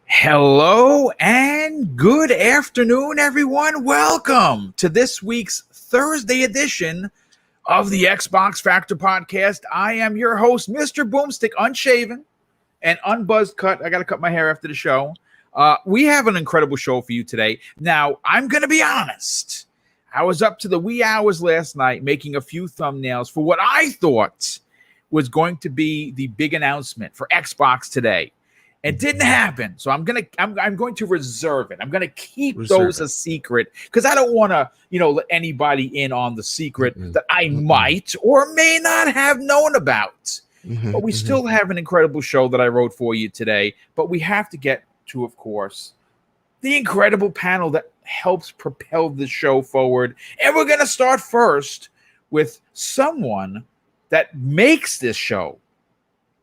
Hello and good afternoon, everyone. Welcome to this week's Thursday edition of the Xbox Factor Podcast. I am your host, Mr. Boomstick, unshaven and unbuzzed cut. I got to cut my hair after the show. We have an incredible show for you today. Now, I'm going to be honest. I was up to the wee hours last night making a few thumbnails for what I thought was going to be the big announcement for Xbox today. It didn't happen, so I'm going to reserve it. I'm going to keep those a secret because I don't want to, let anybody in on the secret that I might or may not have known about. But we still have an incredible show that I wrote for you today. But we have to get to, of course, the incredible panel that helps propel the show forward. And we're going to start first with someone that makes this show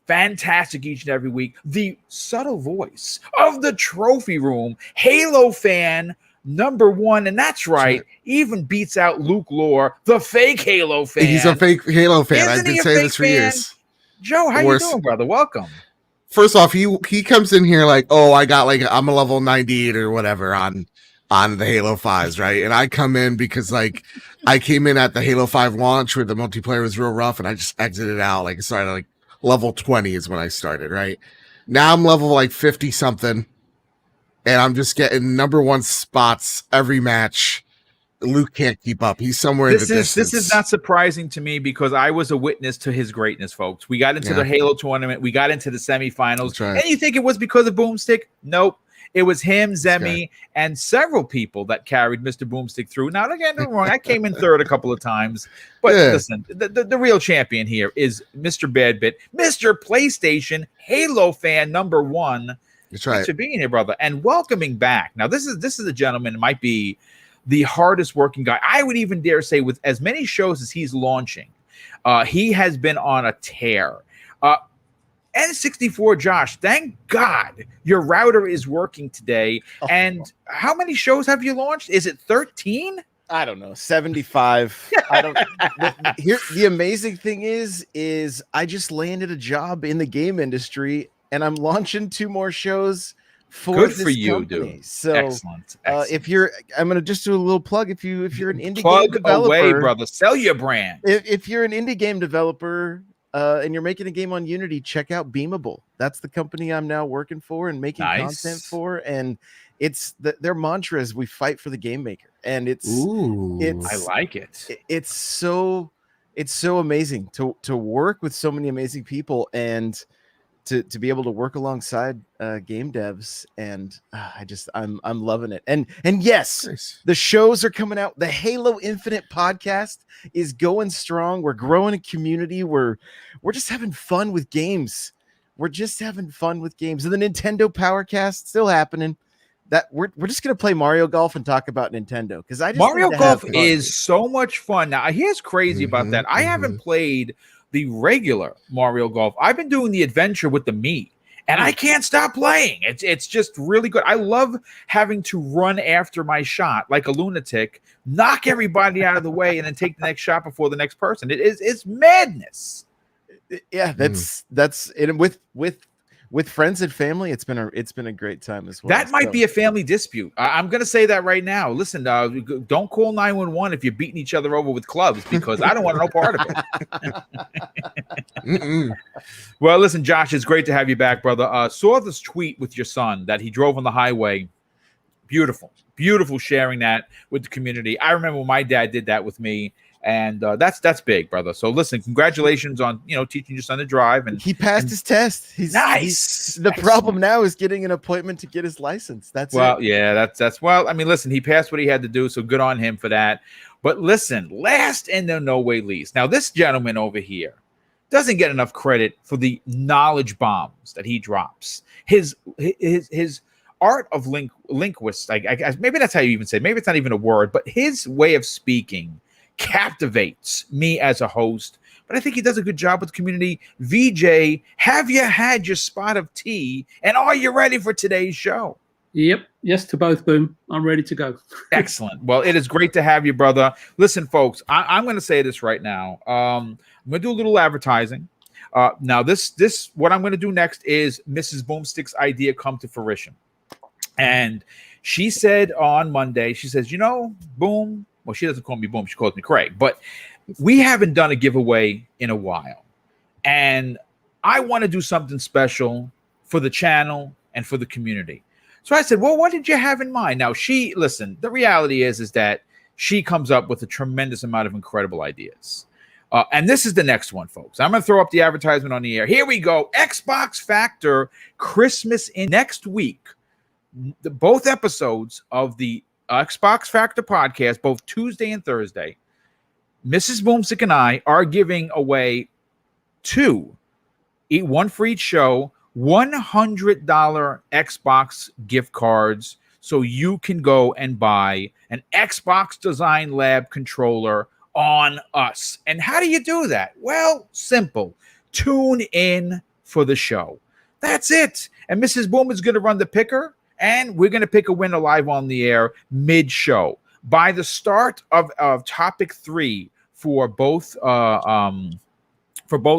fantastic each and every week, the subtle voice of the trophy room, Halo fan #1, and that's right, even beats out Luke Lore, the fake Halo fan. He's a fake Halo fan. Isn't I've been he a saying fake this for fan? years. Joe, how you doing, brother? Welcome. First off, he comes in here like, oh, I'm a level 98 or whatever on the Halo 5s, right? And I come in because I came in at the Halo 5 launch where the multiplayer was real rough, and I just exited out. It started level 20 is when I started, right? Now I'm level 50 something, and I'm just getting #1 spots every match. Luke can't keep up. He's somewhere in the distance. This is not surprising to me because I was a witness to his greatness, folks. We got into the Halo tournament. We got into the semifinals. Right. And you think it was because of Boomstick? Nope. It was him, Zemi, and several people that carried Mr. Boomstick through. Now, don't get me wrong, I came in third a couple of times. But listen, the real champion here is Mr. Badbit, Mr. PlayStation, Halo fan #1. That's right. Thanks for being here, brother. And welcoming back. Now, this is a gentleman that might be the hardest working guy. I would even dare say with as many shows as he's launching, he has been on a tear. N64 Josh, thank God your router is working today. And how many shows have you launched? Is it 13? I don't know, 75. I don't. The amazing thing is I just landed a job in the game industry, and I'm launching 2 more shows for Good this for you, company. dude. So, excellent. I'm gonna just do a little plug. If you're an indie plug game developer, away, brother. Sell your brand. If you're an indie game developer. And you're making a game on Unity, check out Beamable. That's the company I'm now working for and making content for. And it's their mantra is we fight for the game maker. And it's I like it. It's so amazing to work with so many amazing people and to be able to work alongside game devs. And I'm loving it. And yes, nice. The shows are coming out. The Halo Infinite podcast is going strong. We're growing a community. We're just having fun with games. And the Nintendo Powercast still happening. That we're just gonna play Mario Golf and talk about Nintendo because Mario Golf is so much fun. Now here's crazy about that. I haven't played the regular Mario Golf. I've been doing the adventure with the Mii, and I can't stop playing. It's just really good. I love having to run after my shot like a lunatic, knock everybody out of the way, and then take the next shot before the next person. It's madness. Yeah, that's and with friends and family, it's been a great time as well. That might be a family dispute. I'm going to say that right now. Listen, don't call 911 if you're beating each other over with clubs because I don't want no part of it. Well, listen, Josh, it's great to have you back, brother. Saw this tweet with your son that he drove on the highway. Beautiful sharing that with the community. I remember when my dad did that with me. And that's big, brother. So listen, congratulations on teaching your son to drive. And he passed his test. He's nice. The problem now is getting an appointment to get his license. That's well. I mean, listen, he passed what he had to do, so good on him for that. But listen, last and no way least. Now, this gentleman over here doesn't get enough credit for the knowledge bombs that he drops. His art of linguist. Maybe that's how you even say it. Maybe it's not even a word, but his way of speaking captivates me as a host, but I think he does a good job with the community. VJ, have you had your spot of tea, and are you ready for today's show? Yep, Yes to both, Boom. I'm ready to go. Excellent. Well, it is great to have you, brother. Listen, folks, I'm going to say this right now. I'm going to do a little advertising. Now, this what I'm going to do next is Mrs. Boomstick's idea come to fruition. And she said on Monday, she says, Boom. Well, she doesn't call me Boom. She calls me Craig. But we haven't done a giveaway in a while. And I want to do something special for the channel and for the community. So I said, well, what did you have in mind? Now, the reality is that she comes up with a tremendous amount of incredible ideas. And this is the next one, folks. I'm going to throw up the advertisement on the air. Here we go. Xbox Factor Christmas in next week. Both episodes of the Xbox Factor podcast, both Tuesday and Thursday, Mrs. Boomstick and I are giving away one for each show, $100 Xbox gift cards so you can go and buy an Xbox Design Lab controller on us. And how do you do that? Well, simple. Tune in for the show. That's it. And Mrs. Boom is going to run the picker, and we're going to pick a winner live on the air mid-show. By the start of topic 3 for both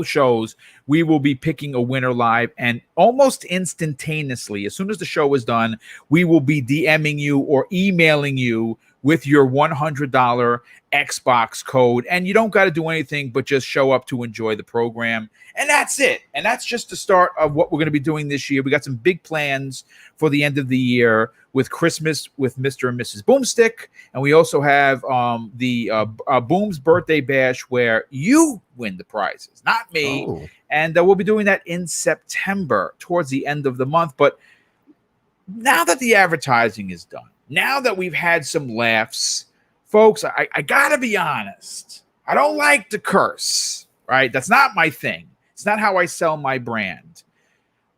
shows, we will be picking a winner live, and almost instantaneously, as soon as the show is done, we will be DMing you or emailing you with your $100 Xbox code. And you don't got to do anything but just show up to enjoy the program. And that's it. And that's just the start of what we're going to be doing this year. We got some big plans for the end of the year with Christmas with Mr. and Mrs. Boomstick. And we also have the Boom's Birthday Bash, where you win the prizes, not me. Oh. And we'll be doing that in September towards the end of the month. But now that the advertising is done, now that we've had some laughs, folks, I got to be honest. I don't like to curse, right? That's not my thing. It's not how I sell my brand.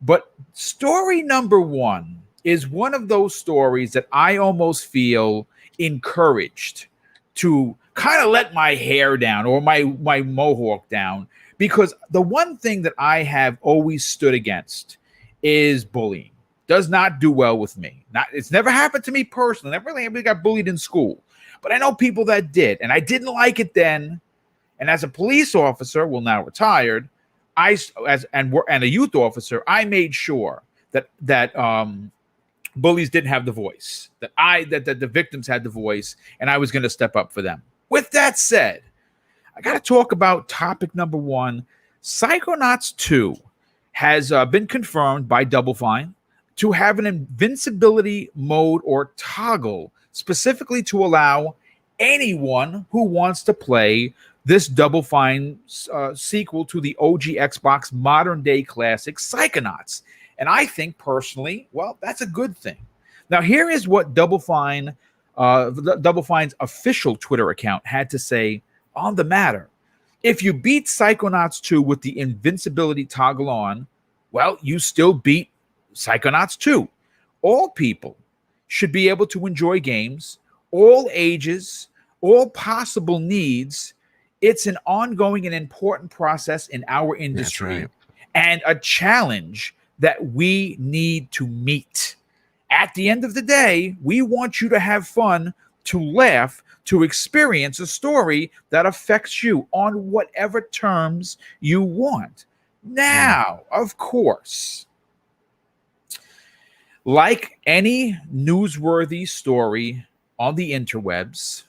But story number 1 is one of those stories that I almost feel encouraged to kind of let my hair down or my mohawk down, because the one thing that I have always stood against is bullying. Does not do well with me. It's never happened to me personally. Never really got bullied in school, but I know people that did, and I didn't like it then. And as a police officer, well, now retired, and a youth officer, I made sure that bullies didn't have the voice, that the victims had the voice, and I was going to step up for them. With that said, I got to talk about topic number 1. Psychonauts 2 has been confirmed by Double Fine to have an invincibility mode or toggle, specifically to allow anyone who wants to play this Double Fine sequel to the OG Xbox modern day classic Psychonauts. And I think personally, well, that's a good thing. Now, here is what Double Fine's official Twitter account had to say on the matter. If you beat Psychonauts 2 with the invincibility toggle on, well, you still beat Psychonauts 2. All people should be able to enjoy games, all ages, all possible needs. It's an ongoing and important process in our industry. That's right. And a challenge that we need to meet. At the end of the day, we want you to have fun, to laugh, to experience a story that affects you on whatever terms you want. Now, of course, like any newsworthy story on the interwebs,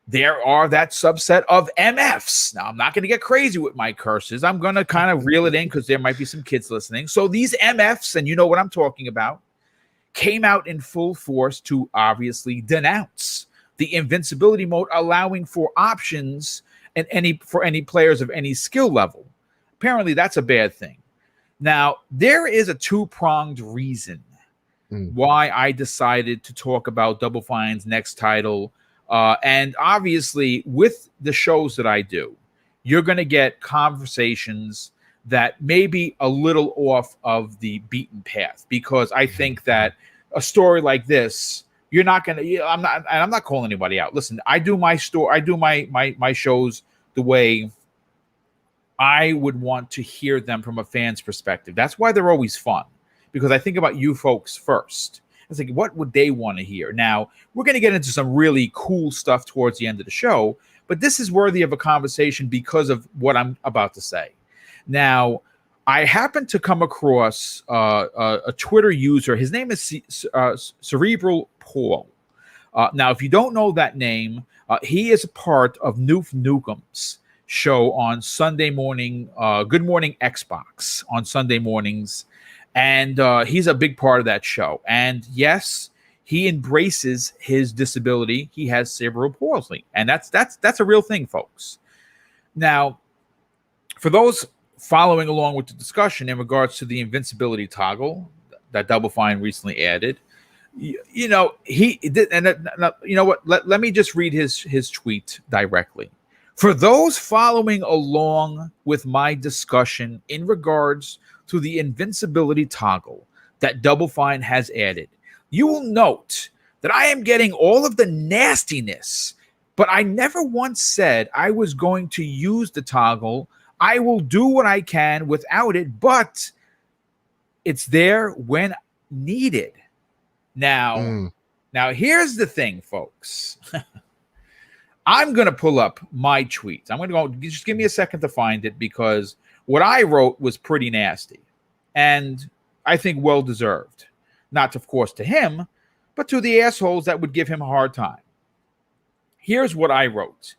there are that subset of MFs. Now, I'm not going to get crazy with my curses. I'm going to kind of reel it in because there might be some kids listening. So these MFs, and you know what I'm talking about, came out in full force to obviously denounce the invincibility mode, allowing for options and for any players of any skill level. Apparently, that's a bad thing. Now, there is a two-pronged reason why I decided to talk about Double Fine's next title. And obviously, with the shows that I do, you're going to get conversations that may be a little off of the beaten path, because I think that a story like this, you're not going to, I'm not calling anybody out. Listen, I do my shows the way I would want to hear them from a fan's perspective. That's why they're always fun, because I think about you folks first. was like, what would they want to hear? Now, we're going to get into some really cool stuff towards the end of the show, but this is worthy of a conversation because of what I'm about to say. Now, I happened to come across a Twitter user. His name is Cerebral Paul. Now, if you don't know that name, he is a part of Noof Nukem's show on Sunday morning, Good Morning Xbox on Sunday mornings. And he's a big part of that show. And yes, he embraces his disability. He has cerebral palsy. And that's a real thing, folks. Now, for those following along with the discussion in regards to the invincibility toggle that Double Fine recently added, you know, he did, and you know what? Let me just read his tweet directly. For those following along with my discussion in regards to the invincibility toggle that Double Fine has added, you will note that I am getting all of the nastiness, but I never once said I was going to use the toggle. I will do what I can without it, but it's there when needed. Now here's the thing, folks. I'm going to pull up my tweets. I'm going to go, just give me a second to find it, because what I wrote was pretty nasty and I think well-deserved. Not, of course, to him, but to the assholes that would give him a hard time. Here's what I wrote.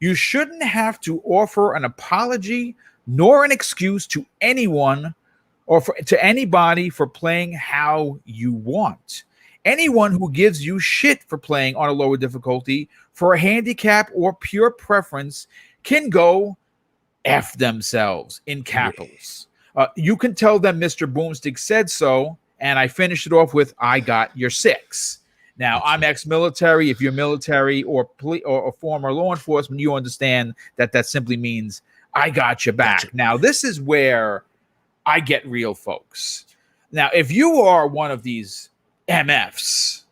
You shouldn't have to offer an apology nor an excuse to anyone or to anybody for playing how you want. Anyone who gives you shit for playing on a lower difficulty for a handicap or pure preference can go F themselves in capitals. You can tell them Mr. Boomstick said so, and I finished it off with, I got your 6. Now, I'm ex-military. If you're military or former law enforcement, you understand that simply means I got your back. Gotcha. Now, this is where I get real, folks. Now, if you are one of these MFs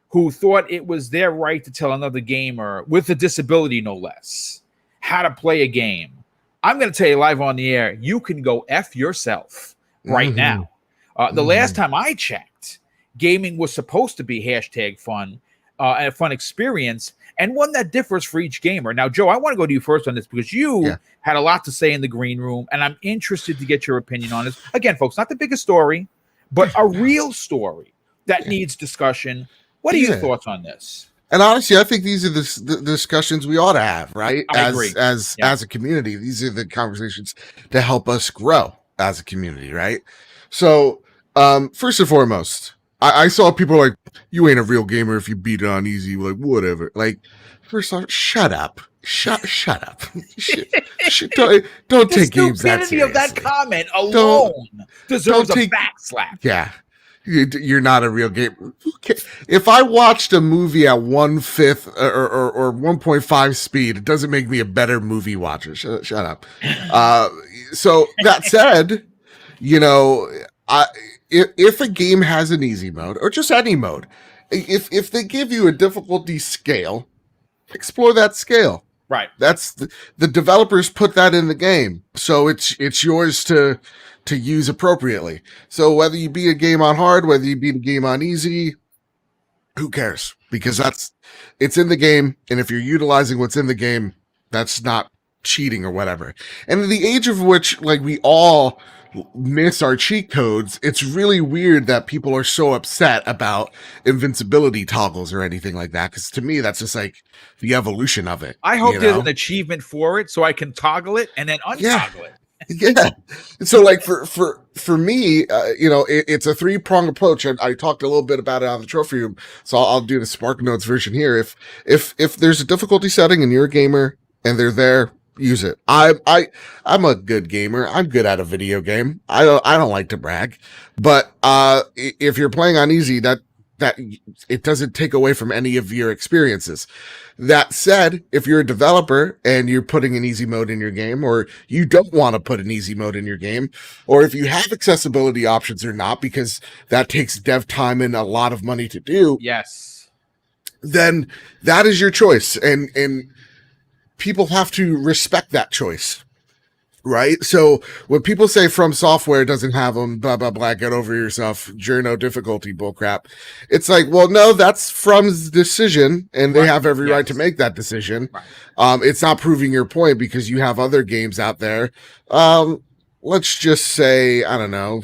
who thought it was their right to tell another gamer with a disability, no less, how to play a game, I'm going to tell you live on the air, you can go F yourself right now. The last time I checked, gaming was supposed to be #fun and a fun experience, and one that differs for each gamer. Now, Joe, I want to go to you first on this because you had a lot to say in the green room, and I'm interested to get your opinion on this. Again, folks, not the biggest story, but a real story that needs discussion. What are your thoughts on this? And honestly, I think these are the discussions we ought to have, right? I agree. As a community, these are the conversations to help us grow as a community, right? So, first and foremost, I saw people like, you ain't a real gamer if you beat it on easy, like, whatever. Like, first off, shut up. Shut up. Don't take games that seriously. The stupidity of that comment alone deserves a back slap. Yeah. You're not a real gamer. If I watched a movie at 1/5 or 1.5 speed, it doesn't make me a better movie watcher. Shut up. So that said, you know, if a game has an easy mode or just any mode, if they give you a difficulty scale, explore that scale. Right. That's the developers put that in the game, so it's yours to use appropriately. So whether you beat a game on hard, whether you beat a game on easy, who cares? Because it's in the game, and if you're utilizing what's in the game, that's not cheating or whatever. And in the age of which, like, we all miss our cheat codes, it's really weird that people are so upset about invincibility toggles or anything like that, because to me that's just like the evolution of it. I hope there's an achievement for it so I can toggle it and then untoggle it. Yeah. So like for me, you know, it's a 3-pronged approach. I talked a little bit about it on the trophy room, so I'll do the Spark Notes version here. If there's a difficulty setting and you're a gamer and they're there, use it. I'm a good gamer. I'm good at a video game. I don't like to brag, but if you're playing on easy, that it doesn't take away from any of your experiences. That said, if you're a developer and you're putting an easy mode in your game, or you don't want to put an easy mode in your game, or if you have accessibility options or not, because that takes dev time and a lot of money to do. Yes. Then that is your choice. And people have to respect that choice. Right. So when people say From Software doesn't have them, blah, blah, blah, get over yourself, journo difficulty bullcrap. It's like, well, no, that's From's decision, and they have every right to make that decision. Right. It's not proving your point because you have other games out there. Let's just say, I don't know,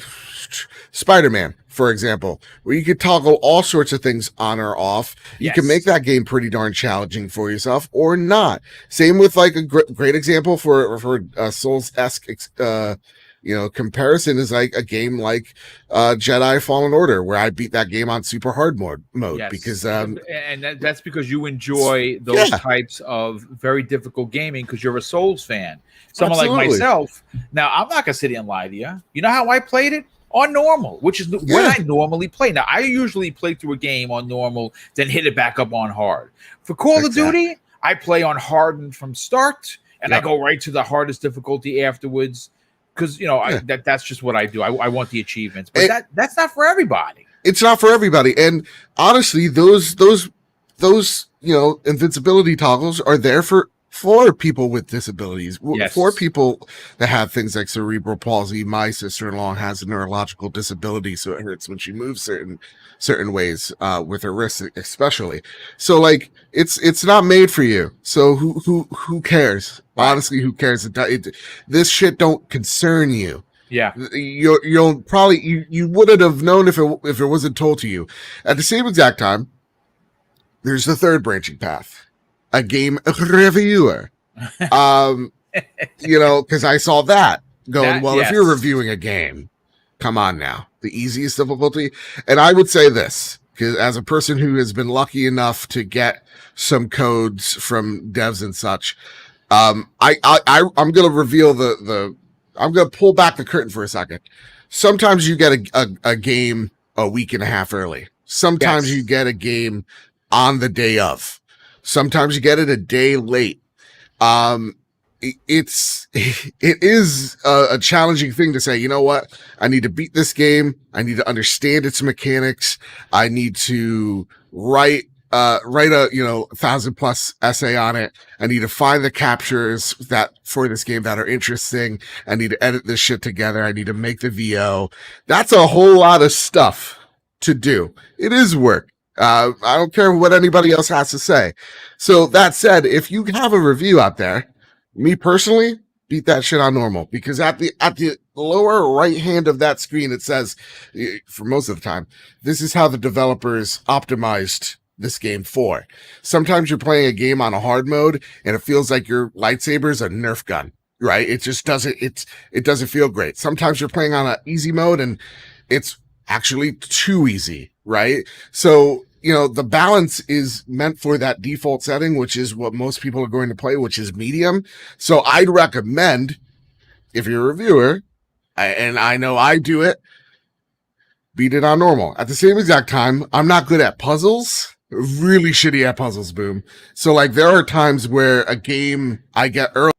Spider-Man, for example, where you could toggle all sorts of things on or off. You can make that game pretty darn challenging for yourself or not. Same with like a great example for Souls-esque, comparison is like a game like Jedi Fallen Order, where I beat that game on super hard mode because and that's because you enjoy those types of very difficult gaming because you're a Souls fan. Someone like myself. Now, I'm not gonna sit here and lie to you. You know how I played it? On normal, which is what I normally play. Now, I usually play through a game on normal, then hit it back up on hard. For Call of Duty, I play on hardened from start, and I go right to the hardest difficulty afterwards because that's just what I do. I want the achievements, but that's not for everybody. It's not for everybody, and honestly, those invincibility toggles are there for people with disabilities, for people that have things like cerebral palsy. My sister-in-law has a neurological disability, so it hurts when she moves certain ways with her wrists, especially. So, like, it's not made for you. So who cares? Honestly, who cares? This shit don't concern you. Yeah, you'll probably you wouldn't have known if it wasn't told to you. At the same exact time, there's the third branching path. A game reviewer, because I saw that going, if you're reviewing a game, come on now, the easiest difficulty. And I would say this, because as a person who has been lucky enough to get some codes from devs and such, I'm going to reveal I'm going to pull back the curtain for a second. Sometimes you get a game a week and a half early. Sometimes you get a game on the day of. Sometimes you get it a day late. It is a challenging thing to say, you know what? I need to beat this game. I need to understand its mechanics. I need to write a 1,000+ essay on it. I need to find the captures that for this game that are interesting. I need to edit this shit together. I need to make the VO. That's a whole lot of stuff to do. It is work. I don't care what anybody else has to say. So that said, if you have a review out there, me personally, beat that shit on normal, because at the lower right hand of that screen, it says, for most of the time, this is how the developers optimized this game for. Sometimes you're playing a game on a hard mode and it feels like your lightsaber is a Nerf gun, right? It just doesn't feel great. Sometimes you're playing on an easy mode and it's actually too easy, right? So, the balance is meant for that default setting, which is what most people are going to play, which is medium. So I'd recommend, if you're a reviewer, and I know I do it, beat it on normal. At the same exact time, I'm not good at puzzles, really shitty at puzzles, boom. So like there are times where a game I get early.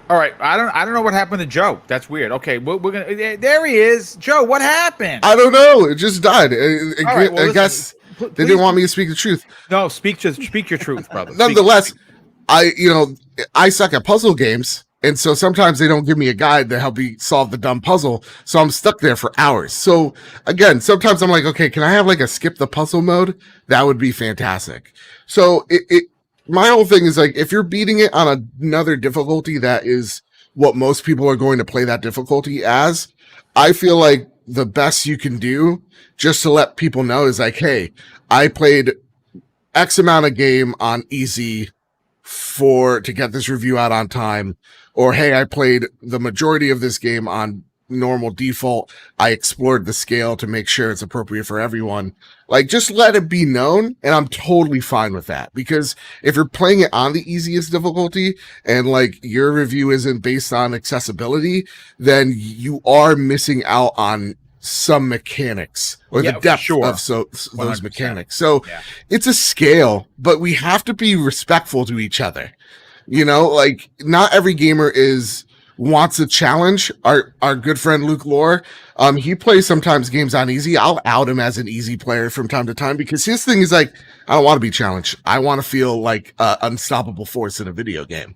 All right, I don't know what happened to Joe. That's weird. Okay, we're gonna. There he is, Joe. What happened? I don't know. It just died. I guess they didn't want me to speak the truth. No, speak your truth, brother. Nonetheless, I suck at puzzle games, and so sometimes they don't give me a guide to help me solve the dumb puzzle. So I'm stuck there for hours. So again, sometimes I'm like, okay, can I have like a skip the puzzle mode? That would be fantastic. So my whole thing is like, if you're beating it on another difficulty that is what most people are going to play that difficulty as, I feel like the best you can do just to let people know is like, hey, I played X amount of game on easy to get this review out on time, or hey, I played the majority of this game on normal default. I explored the scale to make sure it's appropriate for everyone. Like, just let it be known, and I'm totally fine with that, because if you're playing it on the easiest difficulty and like your review isn't based on accessibility, then you are missing out on some mechanics or the depth of those mechanics. So it's a scale, but we have to be respectful to each other. Like, not every gamer is wants a challenge. Our good friend Luke Lore, he plays sometimes games on easy. I'll out him as an easy player from time to time because his thing is like, I don't want to be challenged. I want to feel like unstoppable force in a video game,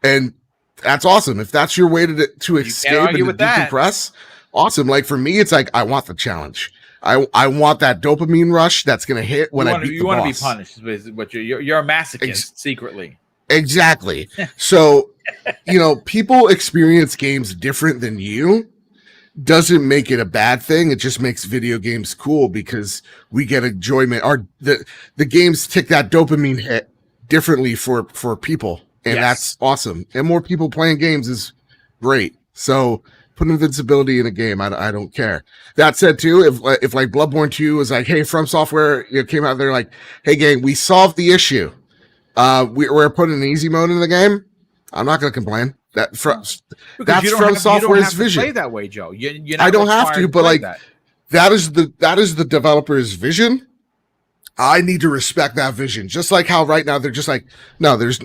and that's awesome. If that's your way to escape and to decompress, awesome. Like for me, it's like I want the challenge. I want that dopamine rush that's gonna hit when I beat the boss. You want to be punished, but you're a masochist secretly. Exactly. So, people experience games different than you. Doesn't make it a bad thing. It just makes video games cool because we get enjoyment. The games tick that dopamine hit differently for people, and that's awesome. And more people playing games is great. So put Invincibility in a game. I don't care. That said, too, if like Bloodborne 2 was like, hey, From Software came out there like, hey, gang, we solved the issue. We're putting an easy mode in the game. I'm not going to complain. That's From Software's vision. Play that way, Joe. I don't have to, but like that is the developer's vision. I need to respect that vision. Just like how right now they're just like, no, there's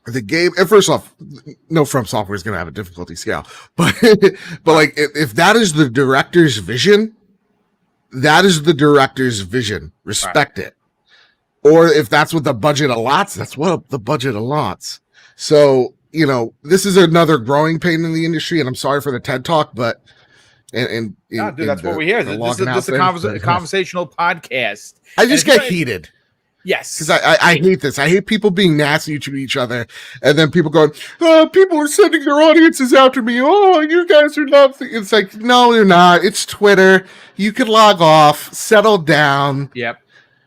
the game. And first off, no From Software is going to have a difficulty scale, but like if that is the director's vision, that is the director's vision. Respect it. Or if that's what the budget allots, that's what the budget allots. So, this is another growing pain in the industry, and I'm sorry for the TED Talk, but dude, that's what we're here. This is a conversational podcast. I just get heated. Yes. Because I hate this. I hate people being nasty to each other, and then people going, oh, people are sending their audiences after me. Oh, you guys are not. It's like, no, they're not. It's Twitter. You can log off, settle down. Yep.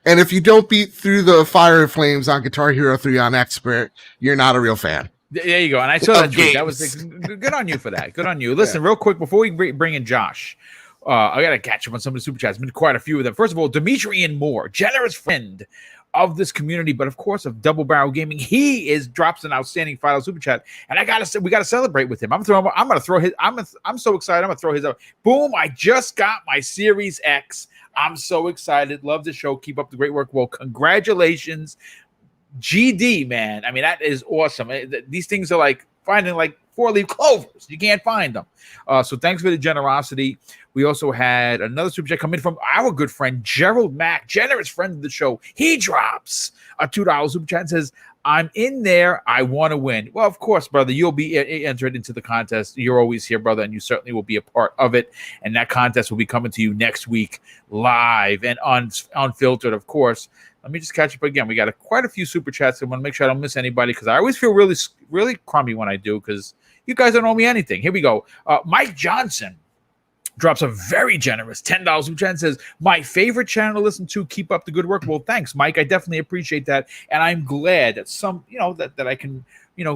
And if you don't beat through the fire and flames on Guitar Hero 3 on Expert, you're not a real fan. There you go. And I saw that tweet. That was good on you for that. Good on you. Listen, real quick, before we bring in Josh, I got to catch up on some of the super chats. Been quite a few of them. First of all, Dimitri and Moore, generous friend of this community, but of course of Double Barrel Gaming. He drops an outstanding final super chat, and we gotta celebrate with him. I'm gonna throw his. I'm so excited. I'm gonna throw his up. Boom! I just got my Series X. I'm so excited. Love the show. Keep up the great work. Well, congratulations, GD, man. I mean, that is awesome. These things are like finding like 4-leaf clovers. You can't find them. So thanks for the generosity. We also had another super chat coming from our good friend Gerald Mack, generous friend of the show. He drops a $2 super chat and says, I'm in there. I want to win. Well, of course, brother, you'll be entered into the contest. You're always here, brother, and you certainly will be a part of it. And that contest will be coming to you next week live and unfiltered, of course. Let me just catch up again. We got quite a few super chats. I want to make sure I don't miss anybody because I always feel really, really crummy when I do because you guys don't owe me anything. Here we go. Mike Johnson drops a very generous $10 super chat and says, my favorite channel to listen to. Keep up the good work. Well, thanks, Mike. I definitely appreciate that. And I'm glad that that I can,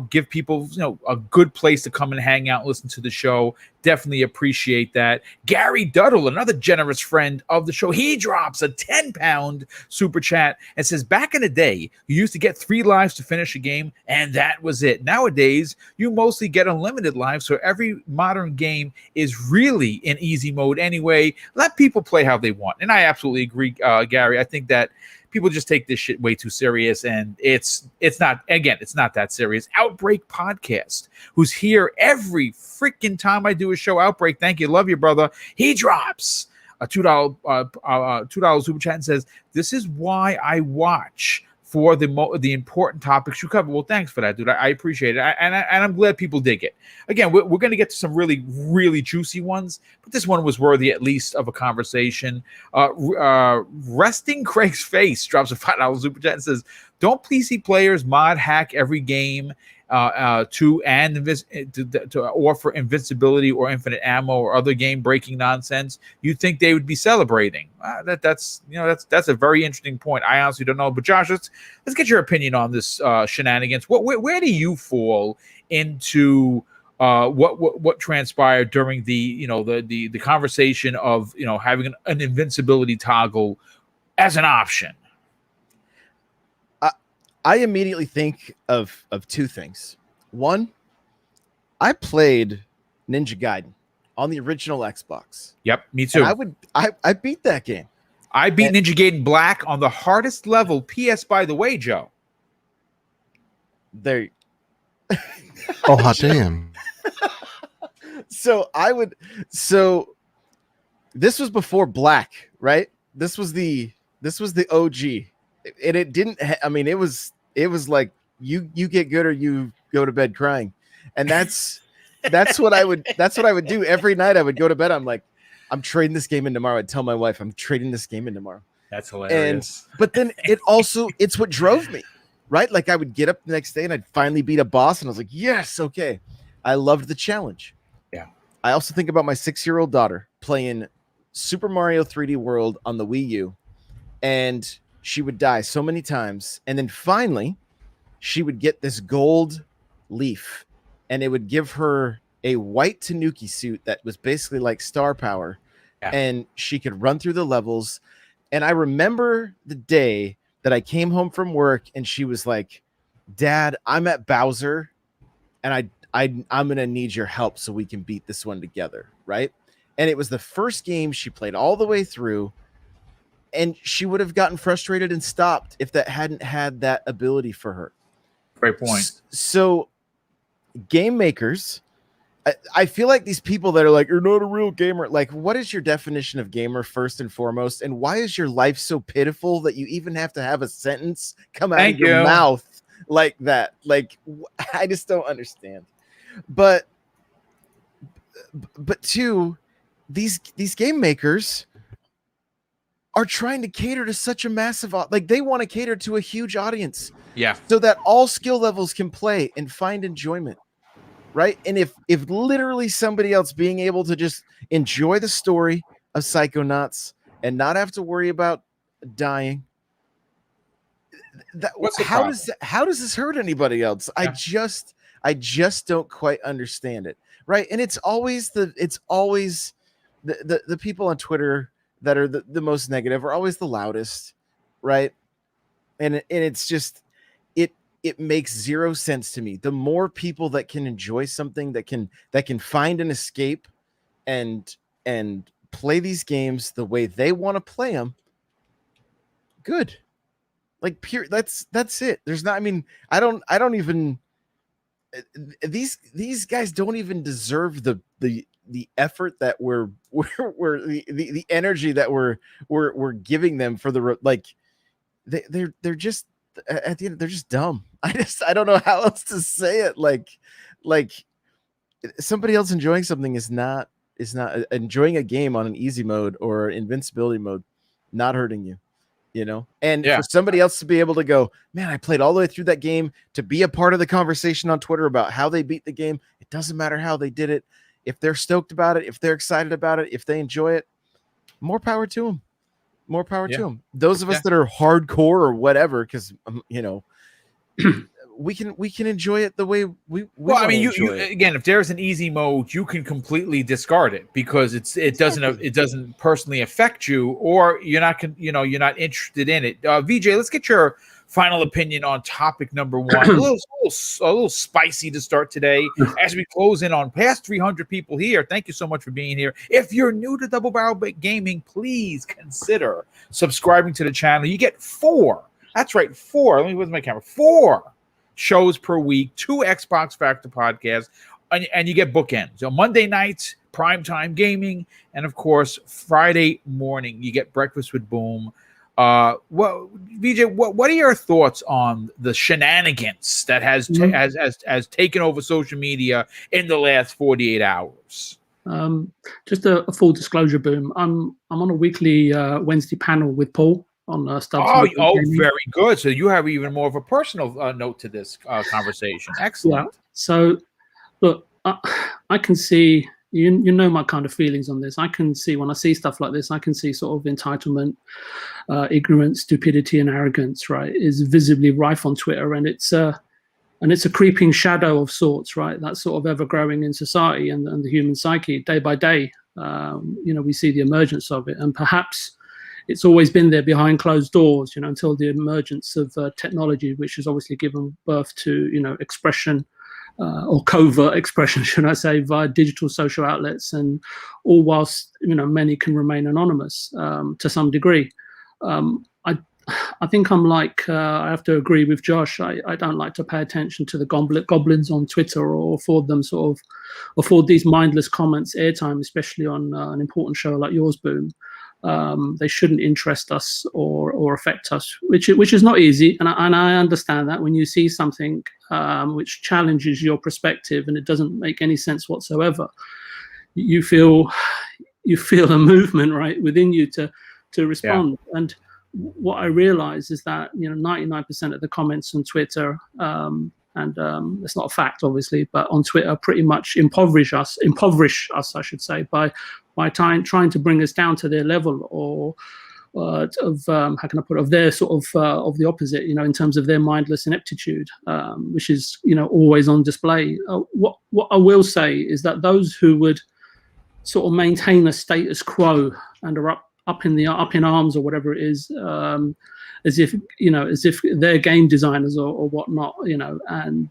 give people, a good place to come and hang out and listen to the show. Definitely appreciate that. Gary Duddle, another generous friend of the show, he drops a 10-pound super chat and says, back in the day, you used to get 3 lives to finish a game, and that was it. Nowadays, you mostly get unlimited lives, so every modern game is really in easy mode anyway. Let people play how they want. And I absolutely agree, Gary. I think that people just take this shit way too serious, and it's not that serious. Outbreak Podcast, who's here every freaking time I do a show. Outbreak, thank you, love you, brother. He drops a $2 super chat and says, "This is why I watch for the important topics you cover." Well, thanks for that, dude. I appreciate it, and I'm glad people dig it. Again, we're going to get to some really, really juicy ones, but this one was worthy at least of a conversation. Resting Craig's Face drops a $5 super chat and says, "Don't PC players mod hack every game to offer invincibility or infinite ammo or other game breaking nonsense? You'd think they would be celebrating." That's a very interesting point. I honestly don't know, but Josh, let's get your opinion on this shenanigans. Where do you fall into what transpired during the conversation of having an invincibility toggle as an option? I immediately think of 2 things. One, I played Ninja Gaiden on the original Xbox. Yep, me too. I beat that game. I beat Ninja Gaiden Black on the hardest level. P.S. By the way, Joe. There. Oh, hot damn. So this was before Black, right? This was the OG, and it didn't. I mean, it was like you get good or you go to bed crying, and that's what I would do every night. I would go to bed. I'm like, I'm trading this game in tomorrow. I'd tell my wife, I'm trading this game in tomorrow. That's hilarious. But then it's what drove me, right? Like I would get up the next day and I'd finally beat a boss, and I was like, yes, okay. I loved the challenge. Yeah. I also think about my 6-year-old daughter playing Super Mario 3D World on the Wii U, and she would die so many times, and then finally she would get this gold leaf, and it would give her a white Tanuki suit that was basically like star power, and she could run through the levels. And I remember the day that I came home from work, and she was like, Dad, I'm at Bowser, and I'm gonna need your help so we can beat this one together, right? And it was the first game she played all the way through, and she would have gotten frustrated and stopped if that hadn't had that ability for her. Great point. So game makers, I feel like these people that are like, you're not a real gamer. Like, what is your definition of gamer first and foremost? And why is your life so pitiful that you even have to have a sentence come out of your mouth like that? Like, I just don't understand. But two, these game makers are trying to cater to such a massive, like they want to cater to a huge audience. Yeah. So that all skill levels can play and find enjoyment. Right. And if literally somebody else being able to just enjoy the story of Psychonauts and not have to worry about dying, how does this hurt anybody else? Yeah. I just don't quite understand it. Right. And it's always the people on Twitter that are the most negative are always the loudest. Right. And it's just, it makes zero sense to me. The more people that can enjoy something, that can find an escape and play these games the way they want to play them, good. Like pure, that's it. There's not, I mean, I don't even, these guys don't even deserve the effort that we're the energy that we're giving them for the, like they're just, at the end, they're just dumb. I don't know how else to say it. Like somebody else enjoying something is not enjoying a game on an easy mode or invincibility mode, not hurting you, you know? And for somebody else to be able to go, man, I played all the way through that game, to be a part of the conversation on Twitter about how they beat the game. It doesn't matter how they did it. If they're stoked about it, if they're excited about it, if they enjoy it, more power to them. More power to them. Those of us that are hardcore or whatever, because you know, we can enjoy it the way we well, I mean, you again, if there's an easy mode, you can completely discard it because it doesn't personally affect you, or you're not interested in it. VJ, let's get your final opinion on topic number one. a little spicy to start today as we close in on past 300 people here. Thank you so much for being here. If you're new to Double Barrel Gaming, please consider subscribing to the channel. You get 4. That's right, 4. Let me put my camera. 4 shows per week, 2 Xbox Factor podcasts, and you get bookends. So Monday nights, primetime gaming, and of course Friday morning you get Breakfast with Boom. VJ, what are your thoughts on the shenanigans that has taken over social media in the last 48 hours? Just a full disclosure, Boom. I'm on a weekly Wednesday panel with Paul on stuff. Oh, very good. So you have even more of a personal note to this conversation. Excellent. Yeah. So, look, I can see. You know my kind of feelings on this. I can see when I see stuff like this, I can see sort of entitlement, ignorance, stupidity, and arrogance, right, is visibly rife on Twitter, and it's a creeping shadow of sorts, right? That's sort of ever growing in society and the human psyche day by day. We see the emergence of it, and perhaps it's always been there behind closed doors, until the emergence of technology, which has obviously given birth to, expression. Or covert expression, should I say, via digital social outlets, and all whilst many can remain anonymous to some degree. I I think I'm like, I have to agree with Josh. I don't like to pay attention to the goblins on Twitter or afford these mindless comments airtime, especially on an important show like yours, Boom. They shouldn't interest us or affect us, which is not easy. And I understand that when you see something which challenges your perspective and it doesn't make any sense whatsoever, you feel a movement right within you to respond. Yeah. And what I realize is that 99% of the comments on Twitter, and it's not a fact obviously, but on Twitter pretty much impoverish us, I should say, by trying to bring us down to their level, or how can I put it, of their sort of the opposite, in terms of their mindless ineptitude, which is always on display. What I will say is that those who would sort of maintain a status quo and are up in arms or whatever it is, as if they're game designers or whatnot, and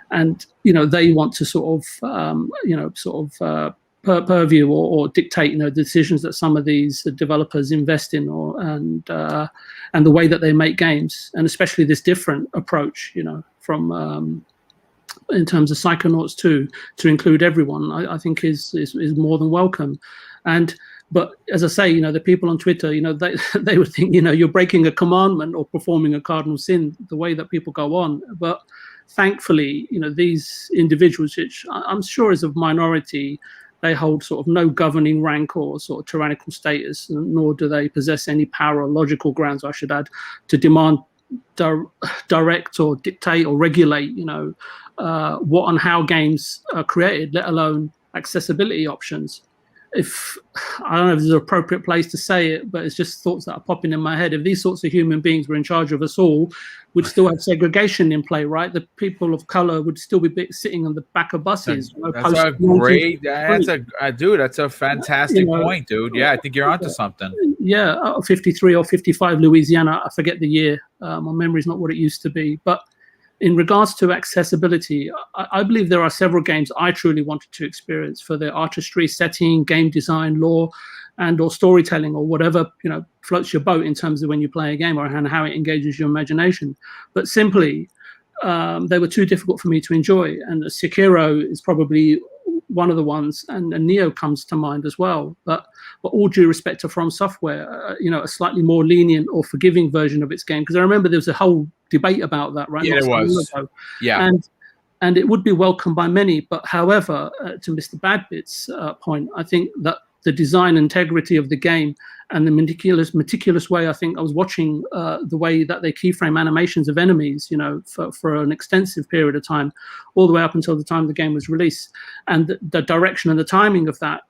they want to sort of purview or dictate decisions that some of these developers invest in, and the way that they make games, and especially this different approach, from in terms of Psychonauts 2 to include everyone, I think is more than welcome. But as I say, the people on Twitter, they would think, you're breaking a commandment or performing a cardinal sin, the way that people go on. But thankfully, these individuals, which I'm sure is of minority, they hold sort of no governing rank or sort of tyrannical status, nor do they possess any power or logical grounds, I should add, to demand, direct or dictate or regulate, what and how games are created, let alone accessibility options. If I don't know if this is an appropriate place to say it, but it's just thoughts that are popping in my head. If these sorts of human beings were in charge of us all, we'd still have segregation in play, right? The people of color would still be sitting on the back of buses. That's a great. That's a fantastic point, dude. Yeah, I think you're onto something. Yeah, 53 or 55, Louisiana. I forget the year. My memory's not what it used to be, but. In regards to accessibility, I believe there are several games I truly wanted to experience for their artistry, setting, game design, lore, and or storytelling, or whatever floats your boat in terms of when you play a game or how it engages your imagination. But simply, they were too difficult for me to enjoy. And Sekiro is probably one of the ones, and Neo comes to mind as well. But all due respect to From Software, a slightly more lenient or forgiving version of its game, because I remember there was a whole debate about that, right? Yeah, it was. Yeah, and it would be welcomed by many. But however, to Mr. Badbit's point, I think that the design integrity of the game and the meticulous way, I think I was watching the way that they keyframe animations of enemies, for an extensive period of time, all the way up until the time the game was released, and the direction and the timing of that,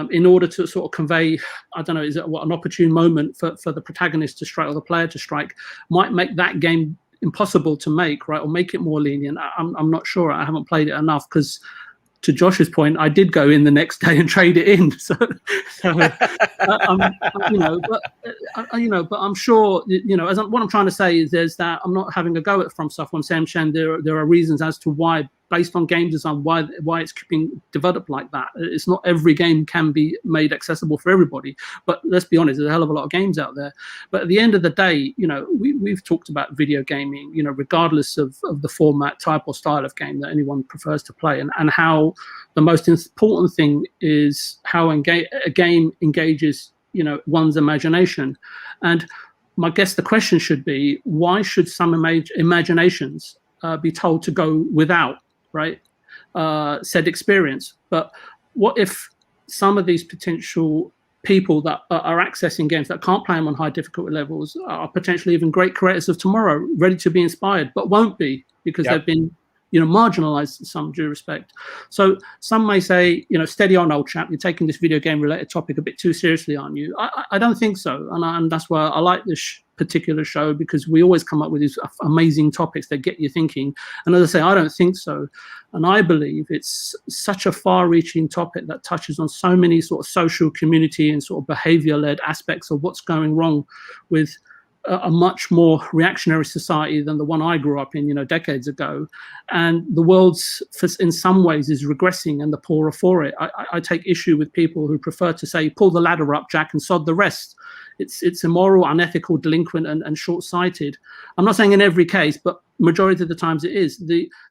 in order to sort of convey, I don't know, is it an opportune moment for the protagonist to strike or the player to strike, might make that game impossible to make, right, or make it more lenient. I'm not sure. I haven't played it enough, because to Josh's point, I did go in the next day and trade it in. But I'm sure, what I'm trying to say is there's that I'm not having a go at From Software. I'm saying there are reasons as to why, based on game design, why it's being developed like that. It's not every game can be made accessible for everybody. But let's be honest, there's a hell of a lot of games out there. But at the end of the day, we've talked about video gaming, regardless of the format, type, or style of game that anyone prefers to play, and how the most important thing is how a game engages, one's imagination. And I guess the question should be, why should some imaginations be told to go without, right, said experience? But what if some of these potential people that are accessing games that can't play them on high difficulty levels are potentially even great creators of tomorrow, ready to be inspired, but won't be because they've been marginalized in some due respect. So some may say, steady on, old chap, you're taking this video game related topic a bit too seriously, aren't you? I don't think so. And that's why I like this particular show, because we always come up with these amazing topics that get you thinking. And as I say, I don't think so. And I believe it's such a far-reaching topic that touches on so many sort of social, community, and sort of behavior-led aspects of what's going wrong with a much more reactionary society than the one I grew up in, decades ago. And the world's, in some ways, is regressing, and the poor are for it. I take issue with people who prefer to say, pull the ladder up, Jack, and sod the rest. It's immoral, unethical, delinquent, and short-sighted. I'm not saying in every case, but majority of the times it is.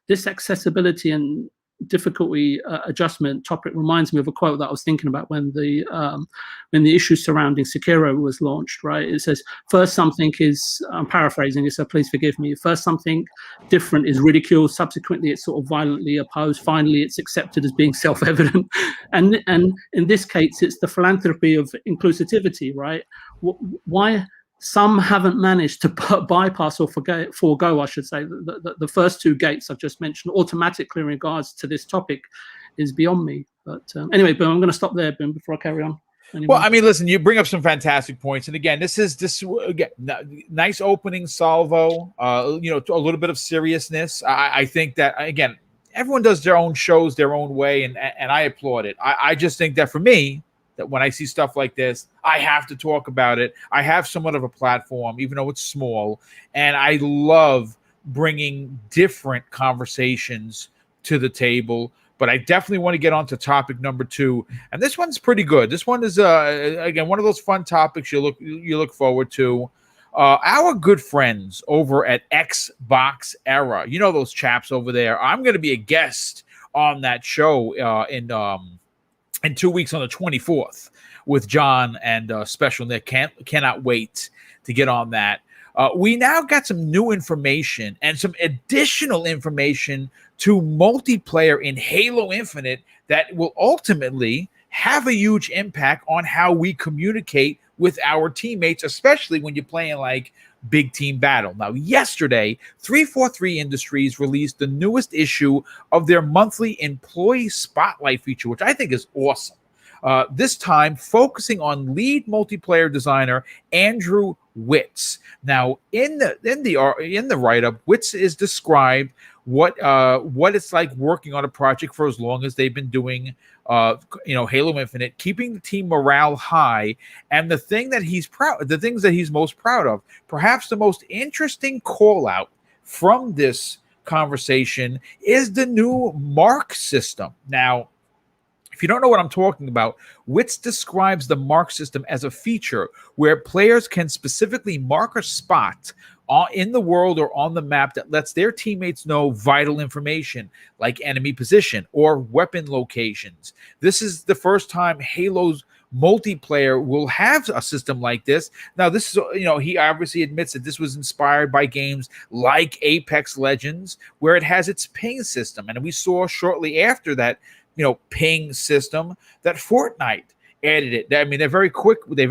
This accessibility and difficulty adjustment topic reminds me of a quote that I was thinking about when the issue surrounding Sekiro was launched, right? It says, first something is, I'm paraphrasing it, so please forgive me, first something different is ridiculed, subsequently it's sort of violently opposed, finally it's accepted as being self-evident. And in this case, it's the philanthropy of inclusivity, right? Why some haven't managed to bypass or forego, I should say, the first two gates I've just mentioned automatically in regards to this topic is beyond me. But anyway, Boom, I'm going to stop there, Boom, before I carry on. Anyway. Well, I mean, listen, you bring up some fantastic points, and again, this again, nice opening salvo. A little bit of seriousness. I think that again, everyone does their own shows their own way, and I applaud it. I just think that for me, that when I see stuff like this, I have to talk about it. I have somewhat of a platform, even though it's small, and I love bringing different conversations to the table. But I definitely want to get on to topic number 2, and this one's pretty good. This one is again one of those fun topics you look forward to. Our good friends over at Xbox Era, those chaps over there. I'm going to be a guest on that show in 2 weeks on the 24th with John and Special Nick. Cannot wait to get on that. We now got some new information and some additional information to multiplayer in Halo Infinite that will ultimately have a huge impact on how we communicate with our teammates, especially when you're playing like big team battle. Now, yesterday, 343 Industries released the newest issue of their monthly employee spotlight feature, which I think is awesome. This time focusing on lead multiplayer designer Andrew Witz. Now, in the write-up, Witz is described what it's like working on a project for as long as they've been doing Halo Infinite, keeping the team morale high, and the things that he's most proud of. Perhaps the most interesting call out from this conversation is the new mark system. Now, if you don't know what I'm talking about, Witz describes the mark system as a feature where players can specifically mark a spot in the world or on the map that lets their teammates know vital information like enemy position or weapon locations. This is the first time Halo's multiplayer will have a system like this. Now, this is, he obviously admits that this was inspired by games like Apex Legends, where it has its ping system. And we saw shortly after that, ping system that Fortnite added it. I mean, they're very quick. They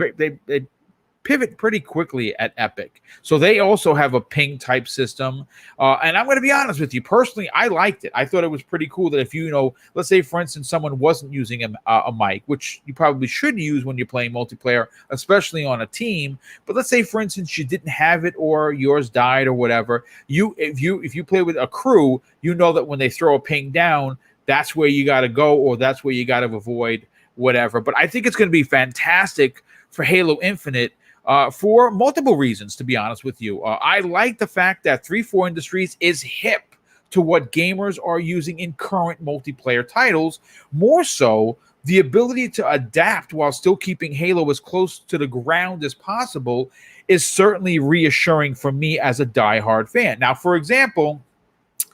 pivot pretty quickly at Epic. So they also have a ping type system. And I'm going to be honest with you. Personally, I liked it. I thought it was pretty cool that if let's say, for instance, someone wasn't using a mic, which you probably should use when you're playing multiplayer, especially on a team. But let's say, for instance, you didn't have it or yours died or whatever. If you play with a crew, that when they throw a ping down, that's where you got to go, or that's where you got to avoid whatever. But I think it's going to be fantastic for Halo Infinite for multiple reasons, to be honest with you. I like the fact that 343 Industries is hip to what gamers are using in current multiplayer titles. More so, the ability to adapt while still keeping Halo as close to the ground as possible is certainly reassuring for me as a diehard fan. Now, for example,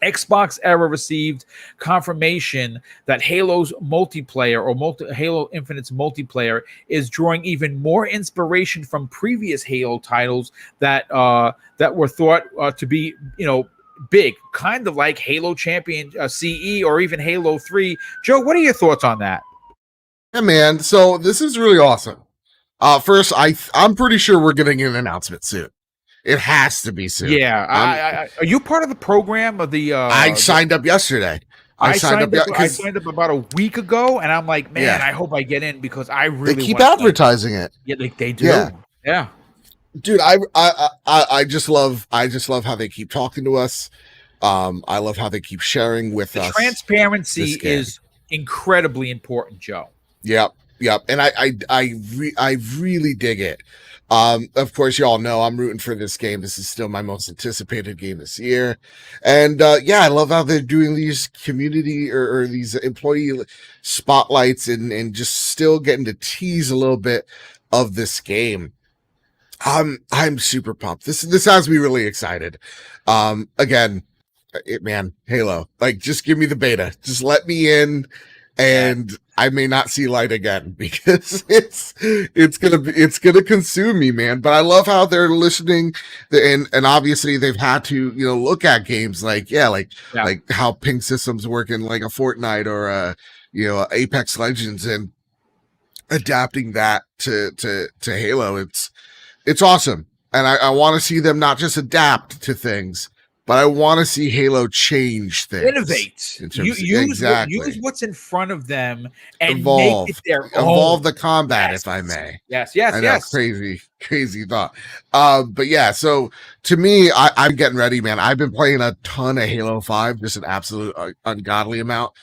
Xbox Era received confirmation that Halo's multiplayer or Halo Infinite's multiplayer is drawing even more inspiration from previous Halo titles that were thought to be, big, kind of like Halo Champion CE or even Halo 3. Joe, what are your thoughts on that? Yeah, man. So this is really awesome. First, I'm pretty sure we're getting an announcement soon. It has to be soon. Yeah. Are you part of the program of the? I signed up yesterday. I signed up about a week ago, and I'm like, man, I hope I get in because I really they keep advertising it. Yeah, they do. Yeah. Dude, I just love how they keep talking to us. I love how they keep sharing with us. Transparency is incredibly important, Joe. Yep. Yep, and I really dig it. Of course, you all know I'm rooting for this game. This is still my most anticipated game this year, and yeah, I love how they're doing these community or these employee spotlights and just still getting to tease a little bit of this game. I'm super pumped. This has me really excited. Again, man, Halo, like just give me the beta. Just let me in, and I may not see light again because it's gonna consume me, man. But I love how they're listening, and obviously they've had to look at games like like how ping systems work in like a Fortnite or a Apex Legends and adapting that to Halo. It's awesome. And I want to see them not just adapt to things, but I want to see Halo change things. Innovate. Use what's in front of them and evolve. Make it their evolve own. the combat, if I may. Yes. I know, crazy thought. But yeah, so to me, I'm getting ready, man. I've been playing a ton of Halo 5, just an absolute ungodly amount.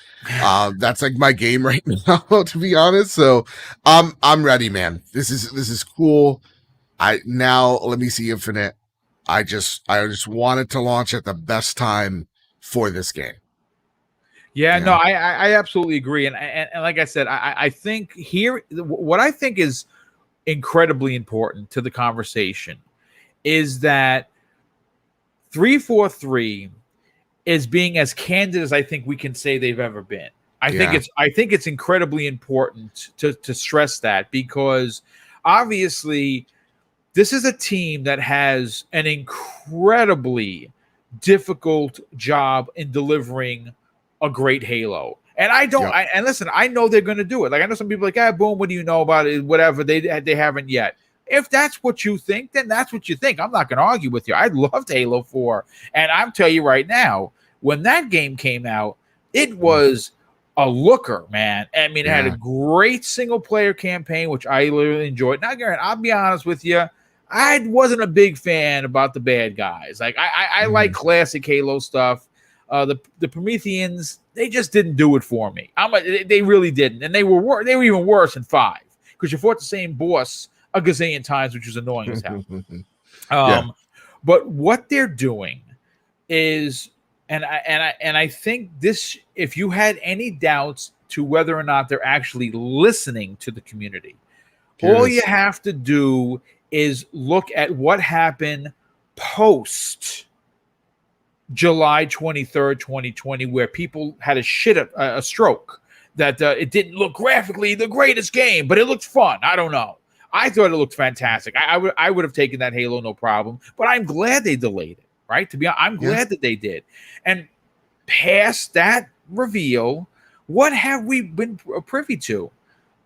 That's like my game right now, to be honest. So I'm ready, man. This is cool. Let me see Infinite. I just wanted to launch at the best time for this game. Yeah, no, I absolutely agree. And like I said, I think here, what I think is incredibly important to the conversation is that 343 is being as candid as I think we can say they've ever been. I think it's incredibly important to stress that, because obviously this is a team that has an incredibly difficult job in delivering a great Halo. And and listen, I know they're going to do it. Like, I know some people are like, boom, what do you know about it? Whatever. They haven't yet. If that's what you think, then that's what you think. I'm not going to argue with you. I loved Halo 4. And I'm telling you right now, when that game came out, it was a looker, man. I mean, it had a great single player campaign, which I really enjoyed. Now, Garrett, I'll be honest with you, I wasn't a big fan about the bad guys. Like, I like classic Halo stuff. The Prometheans, they just didn't do it for me. They really didn't, and they were even worse in 5, because you fought the same boss a gazillion times, which was annoying as hell. But what they're doing is, and I think this, if you had any doubts to whether or not they're actually listening to the community, all you have to do is look at what happened post July 23rd, 2020, where people had a stroke that it didn't look graphically the greatest game, but it looked fun. I don't know. I thought it looked fantastic. I would have taken that Halo no problem, but I'm glad they delayed it, right? To be honest, I'm glad that they did. And past that reveal, what have we been privy to?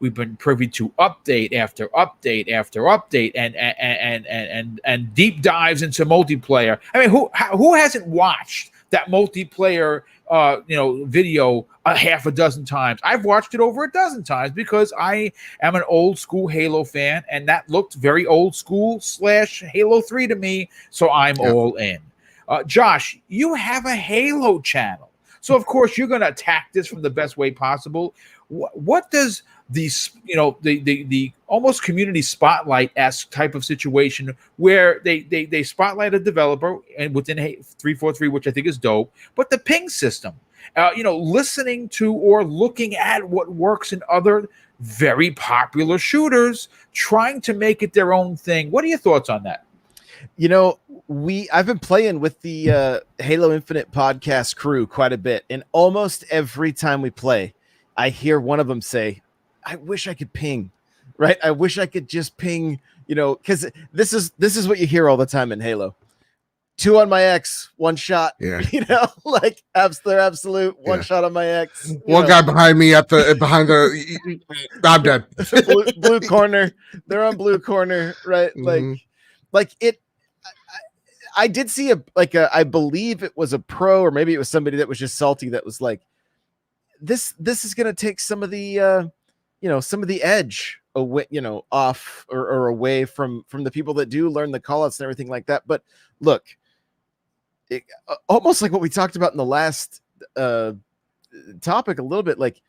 We've been privy to update after update after update, and deep dives into multiplayer. I mean, who hasn't watched that multiplayer video a half a dozen times? I've watched it over a dozen times because I am an old school Halo fan, and that looked very old school / Halo 3 to me, so I'm all in. Josh, you have a Halo channel, so of course you're going to attack this from the best way possible. What does these, the almost community spotlight-esque type of situation where they spotlight a developer and within 343, which I think is dope, but the ping system, listening to or looking at what works in other very popular shooters, trying to make it their own thing. What are your thoughts on that? I've been playing with the Halo Infinite podcast crew quite a bit, and almost every time we play, I hear one of them say, I wish I could ping, right? I wish I could just ping, because this is what you hear all the time in Halo. 2 on my X, 1 shot, like they're absolute 1 shot on my X. One guy behind me behind the, I'm dead. blue corner. They're on blue corner, right? Like it. I did see I believe it was a pro, or maybe it was somebody that was just salty that was like, this is going to take some of the some of the edge away, off or away from the people that do learn the callouts and everything like that. But look, almost like what we talked about in the last topic a little bit, like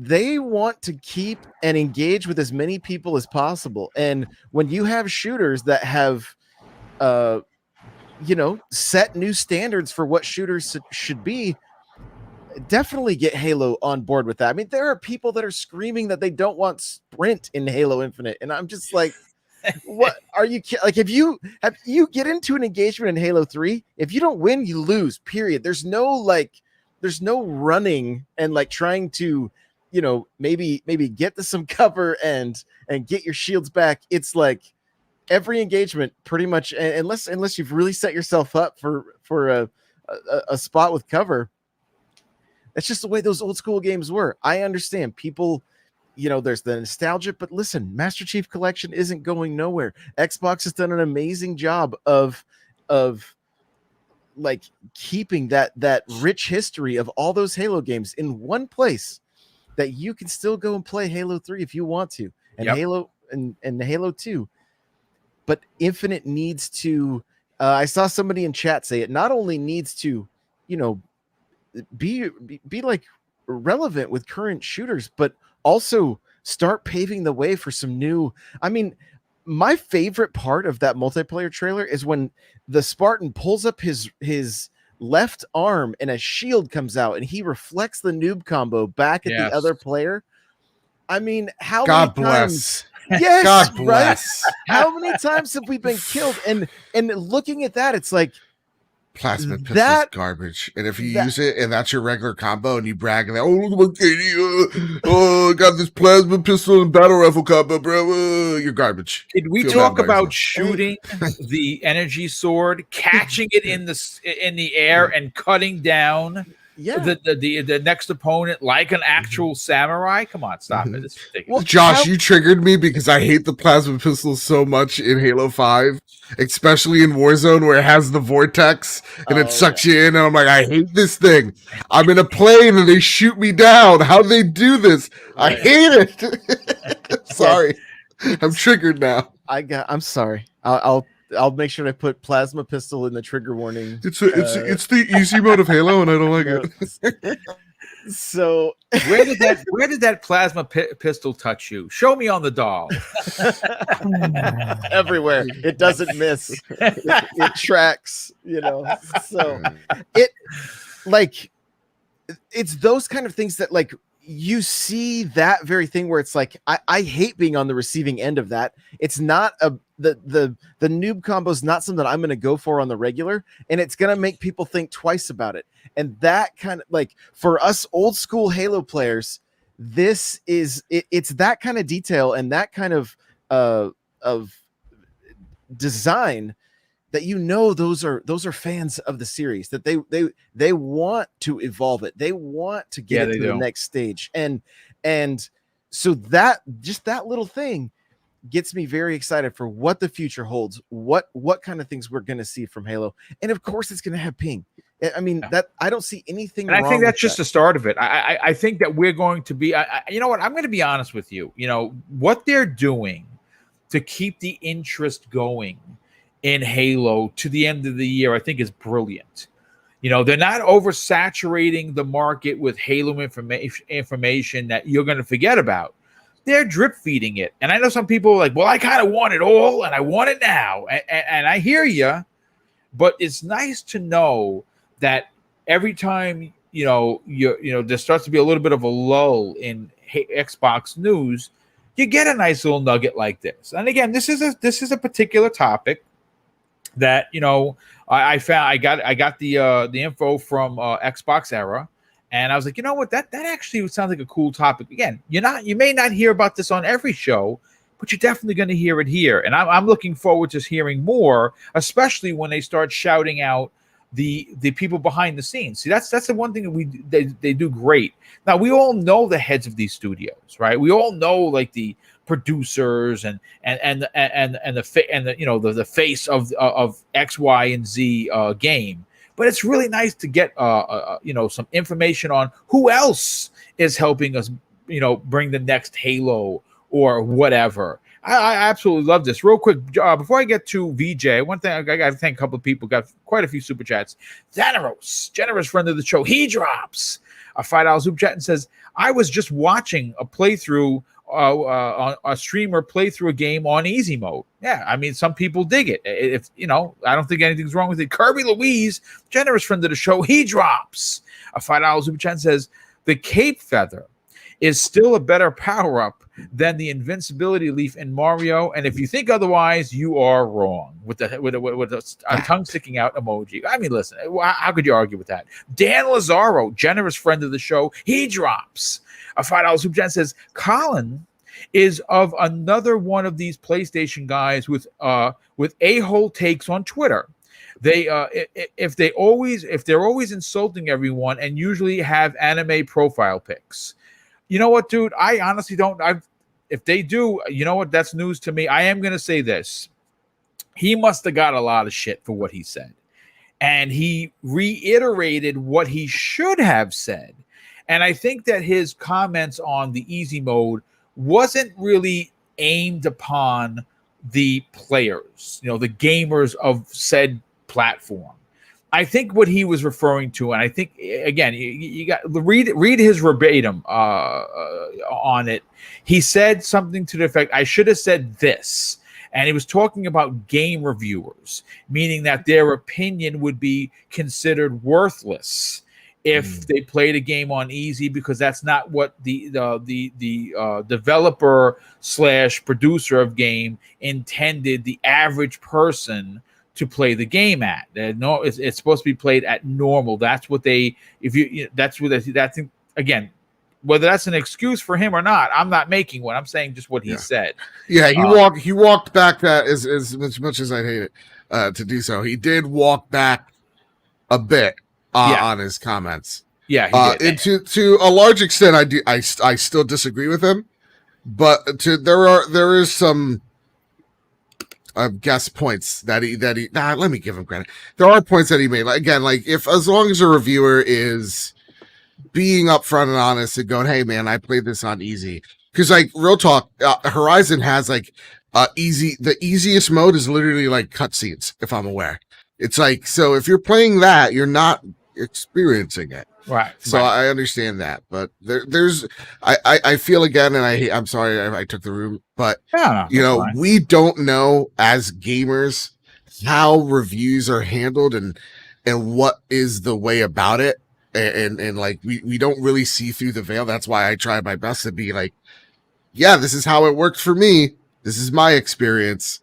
they want to keep and engage with as many people as possible. And when you have shooters that have, set new standards for what shooters should be, definitely get Halo on board with that. I mean, there are people that are screaming that they don't want sprint in Halo Infinite, and I'm just like, what are you like? If you get into an engagement in Halo 3, if you don't win, you lose. Period. There's no running and like trying to, maybe get to some cover and get your shields back. It's like every engagement, pretty much, unless you've really set yourself up for a spot with cover. That's just the way those old school games were. I understand people, there's the nostalgia, but listen, Master Chief Collection isn't going nowhere. Xbox has done an amazing job of like keeping that rich history of all those Halo games in one place that you can still go and play Halo 3 if you want to, and Halo and Halo 2. But Infinite needs to, I saw somebody in chat say it not only needs to, be like relevant with current shooters, but also start paving the way for some new. I mean, my favorite part of that multiplayer trailer is when the Spartan pulls up his left arm and a shield comes out and he reflects the noob combo back at the other player. I mean, how God many bless. times? Yes, God bless. Right? How many times have we been killed? And looking at that, it's like, Plasma pistol's garbage, and if you use it and that's your regular combo and you brag and oh look at my KD, I got this plasma pistol and battle rifle combo, bro, you're garbage. Did we talk about shooting the energy sword, catching it in the air and cutting down the next opponent like an actual samurai? Come on, stop it. It's ridiculous. Well, Josh, you triggered me because I hate the plasma pistol so much in Halo 5, especially in Warzone where it has the vortex and it sucks you in, and I'm like, I hate this thing. I'm in a plane and they shoot me down. How do they do this? Right. I hate it. Sorry. I'm triggered now. I'm sorry. I'll make sure to put plasma pistol in the trigger warning. It's the easy mode of Halo, and I don't like it. So where did that plasma pistol touch you? Show me on the doll. Everywhere. It doesn't miss. It tracks. So it's those kind of things that like you see that very thing where it's like I hate being on the receiving end of that. It's not the noob combo is not something I'm going to go for on the regular, and it's going to make people think twice about it. And that kind of like for us old school Halo players, this is it's that kind of detail and that kind of design that those are fans of the series, that they want to evolve it, they want to get it to the next stage, and so that just that little thing gets me very excited for what the future holds, what kind of things we're going to see from Halo, and of course it's going to have ping. I mean that I don't see anything. And wrong I think that's just that. the start of it. I think that we're going to be. You know what? I'm going to be honest with you. What they're doing to keep the interest going in Halo to the end of the year, I think is brilliant. They're not oversaturating the market with Halo information that you're going to forget about. They're drip feeding it. And I know some people are like, well, I kind of want it all and I want it now. And I hear you, but it's nice to know that every time, there starts to be a little bit of a lull in Xbox news, you get a nice little nugget like this. And again, this is a particular topic that I found. I got the info from Xbox Era, and I was like, you know what, that actually sounds like a cool topic. Again, you may not hear about this on every show, but you're definitely going to hear it here, and I'm looking forward to hearing more, especially when they start shouting out the people behind the scenes. See, that's the one thing that they do great. Now we all know the heads of these studios, right? We all know like the producers and the face of X, Y, and Z game. But it's really nice to get some information on who else is helping us bring the next Halo or whatever. I absolutely love this. Real quick, before I get to VJ, one thing I got to thank a couple of people. Got quite a few super chats. Generous friend of the show. He drops a $5 super chat and says, I was just watching a playthrough, a streamer play through a game on easy mode. Yeah, I mean, some people dig it. If I don't think anything's wrong with it. Kirby Louise, generous friend of the show, he drops a $5 super chat and says, the cape feather is still a better power-up than the invincibility leaf in Mario, and if you think otherwise, you are wrong. With a tongue sticking out emoji. I mean, listen, how could you argue with that? Dan Lazaro, generous friend of the show, he drops a $5 super chat and says, Colin is of another one of these PlayStation guys with a-hole takes on Twitter. They if they're always insulting everyone and usually have anime profile pics. You know what, dude? I honestly don't. If they do, you know what? That's news to me. I am going to say this. He must have got a lot of shit for what he said. And he reiterated what he should have said. And I think that his comments on the easy mode wasn't really aimed upon the players, the gamers of said platform. I think what he was referring to, and I think again, you got read his verbatim on it. He said something to the effect, "I should have said this," and he was talking about game reviewers, meaning that their opinion would be considered worthless if they played a game on easy, because that's not what the developer / producer of game intended the average person to play the game at. No, it's supposed to be played at normal. That's what they. That's again. Whether that's an excuse for him or not, I'm not making one. I'm saying just what he said. Yeah, he walked back that as much as I'd hate it to do so. He did walk back a bit on his comments. Yeah, he did. And to a large extent, I still disagree with him, but there is some guest points that he let me give him credit. There are points that he made. Again, if as long as a reviewer is being upfront and honest and going, hey man, I played this on easy, because real talk, Horizon has the easiest mode is literally cutscenes, if I'm aware. It's so if you're playing that, you're not experiencing it. Right. So I understand that, but there's I feel again, and I'm sorry I took the room, but we don't know as gamers how reviews are handled and what is the way about it, and we don't really see through the veil. That's why I try my best to be yeah, this is how it worked for me. This is my experience.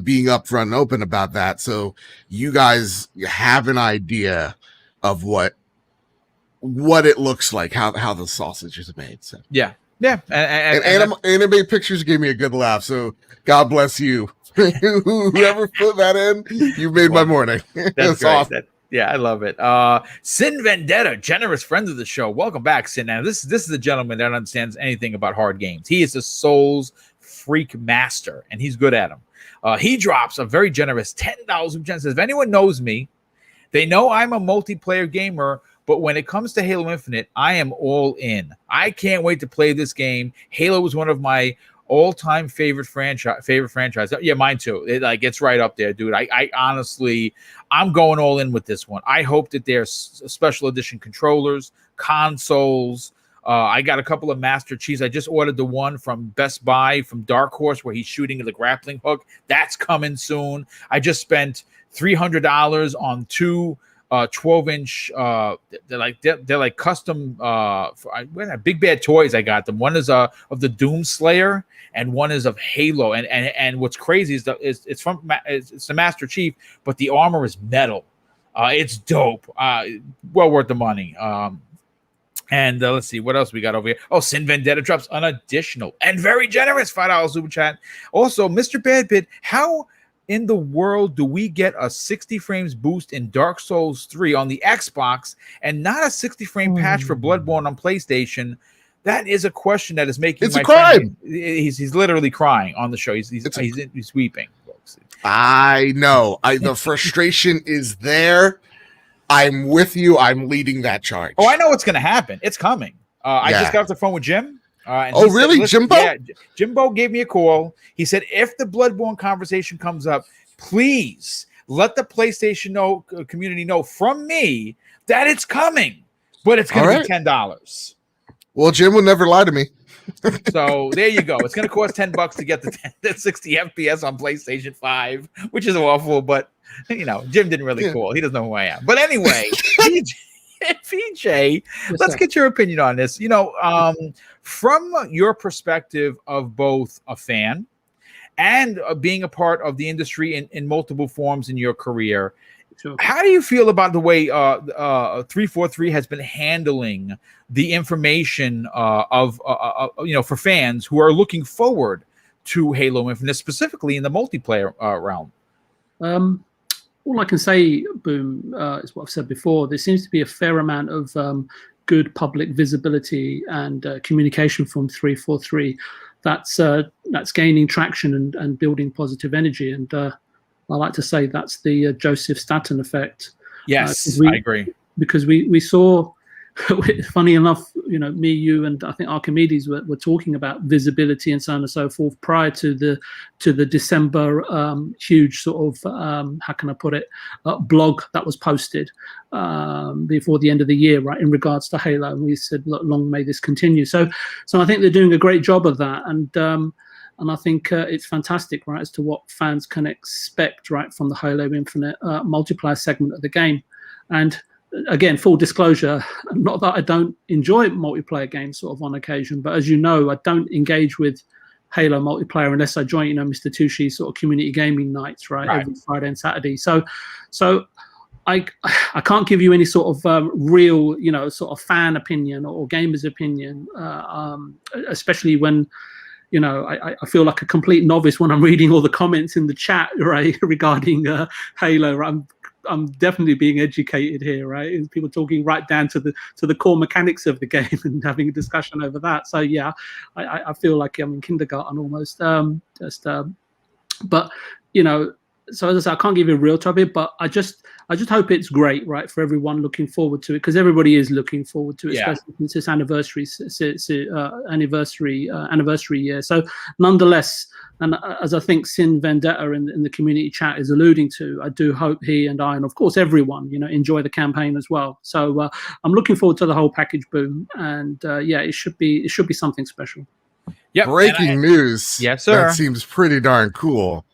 Being upfront and open about that, so you guys have an idea of what it looks like, how the sausage is made. So yeah. And anime pictures gave me a good laugh. So God bless you, whoever put that in. You made my morning. That's awesome. I love it. Sin Vendetta, generous friend of the show. Welcome back, Sin. Now this is a gentleman that understands anything about hard games. He is a Souls freak master, and he's good at them. He drops a very generous $10 from Jen. Says, if anyone knows me, they know I'm a multiplayer gamer, but when it comes to Halo Infinite, I am all in. I can't wait to play this game. Halo was one of my all-time favorite franchise. Yeah, mine too. It's right up there, dude. I honestly, I'm going all in with this one. I hope that there's special edition controllers, consoles. I got a couple of Master Chiefs. I just ordered the one from Best Buy from Dark Horse where he's shooting the grappling hook. That's coming soon. I just spent $300 on two 12-inch. They're like custom. Big Bad Toys. I got them. One is of the Doom Slayer, and one is of Halo. And what's crazy is it's the Master Chief, but the armor is metal. It's dope. Well worth the money. And let's see what else we got over here. Oh, Sin Vendetta drops an additional and very generous $5 super chat. Also, Mr. Badbit, how in the world do we get a 60 frames boost in Dark Souls 3 on the Xbox and not a 60 frame patch for Bloodborne on PlayStation? That is a question that is making it's a crime. He's literally crying on the show. He's weeping, folks. I know. The frustration is there. I'm with you. I'm leading that charge. Oh, I know what's going to happen. It's coming. I just got off the phone with Jim. And really? Said, Jimbo? Yeah, Jimbo gave me a call. He said, if the Bloodborne conversation comes up, please let the PlayStation community know from me that it's coming. but it's going All to right. be $10. Well, Jim will never lie to me. So there you go. It's going to cost $10 to get the 60 FPS on PlayStation 5, which is awful. But Jim didn't really call. He doesn't know who I am. But anyway, PJ, let's get your opinion on this. From your perspective of both a fan and being a part of the industry in multiple forms in your career. Sure. How do you feel about the way 343 has been handling the information for fans who are looking forward to Halo Infinite, specifically in the multiplayer realm? All I can say, Boom, is what I've said before. There seems to be a fair amount of good public visibility and communication from 343 that's gaining traction and building positive energy. And I like to say that's the Joseph Staten effect. Yes, I agree. Because we saw, funny enough, me, you, and I think Archimedes were talking about visibility and so on and so forth prior to the December huge sort of how can I put it, blog that was posted before the end of the year, right, in regards to Halo. And we said, look, long may this continue. So I think they're doing a great job of that. And I think it's fantastic, right, as to what fans can expect, right, from the Halo Infinite multiplayer segment of the game. And again, full disclosure, not that I don't enjoy multiplayer games sort of on occasion, but as you know, I don't engage with Halo multiplayer unless I join, Mr. Tushi's sort of community gaming nights, right, every Friday and Saturday. So I can't give you any sort of real, sort of fan opinion or gamer's opinion, especially when, I feel like a complete novice when I'm reading all the comments in the chat, right, regarding Halo. I'm definitely being educated here, right? And people talking right down to the core mechanics of the game and having a discussion over that. So yeah, I feel like I'm in kindergarten almost. But so as I say, I can't give you a real topic, but I just hope it's great, right, for everyone looking forward to it, because everybody is looking forward to it, especially since it's anniversary year. So nonetheless, and as I think Sin Vendetta in the community chat is alluding to, I do hope he and I, and of course everyone, enjoy the campaign as well. So I'm looking forward to the whole package, Boom, and it should be something special. Yeah. Breaking news. Yes, sir. That seems pretty darn cool.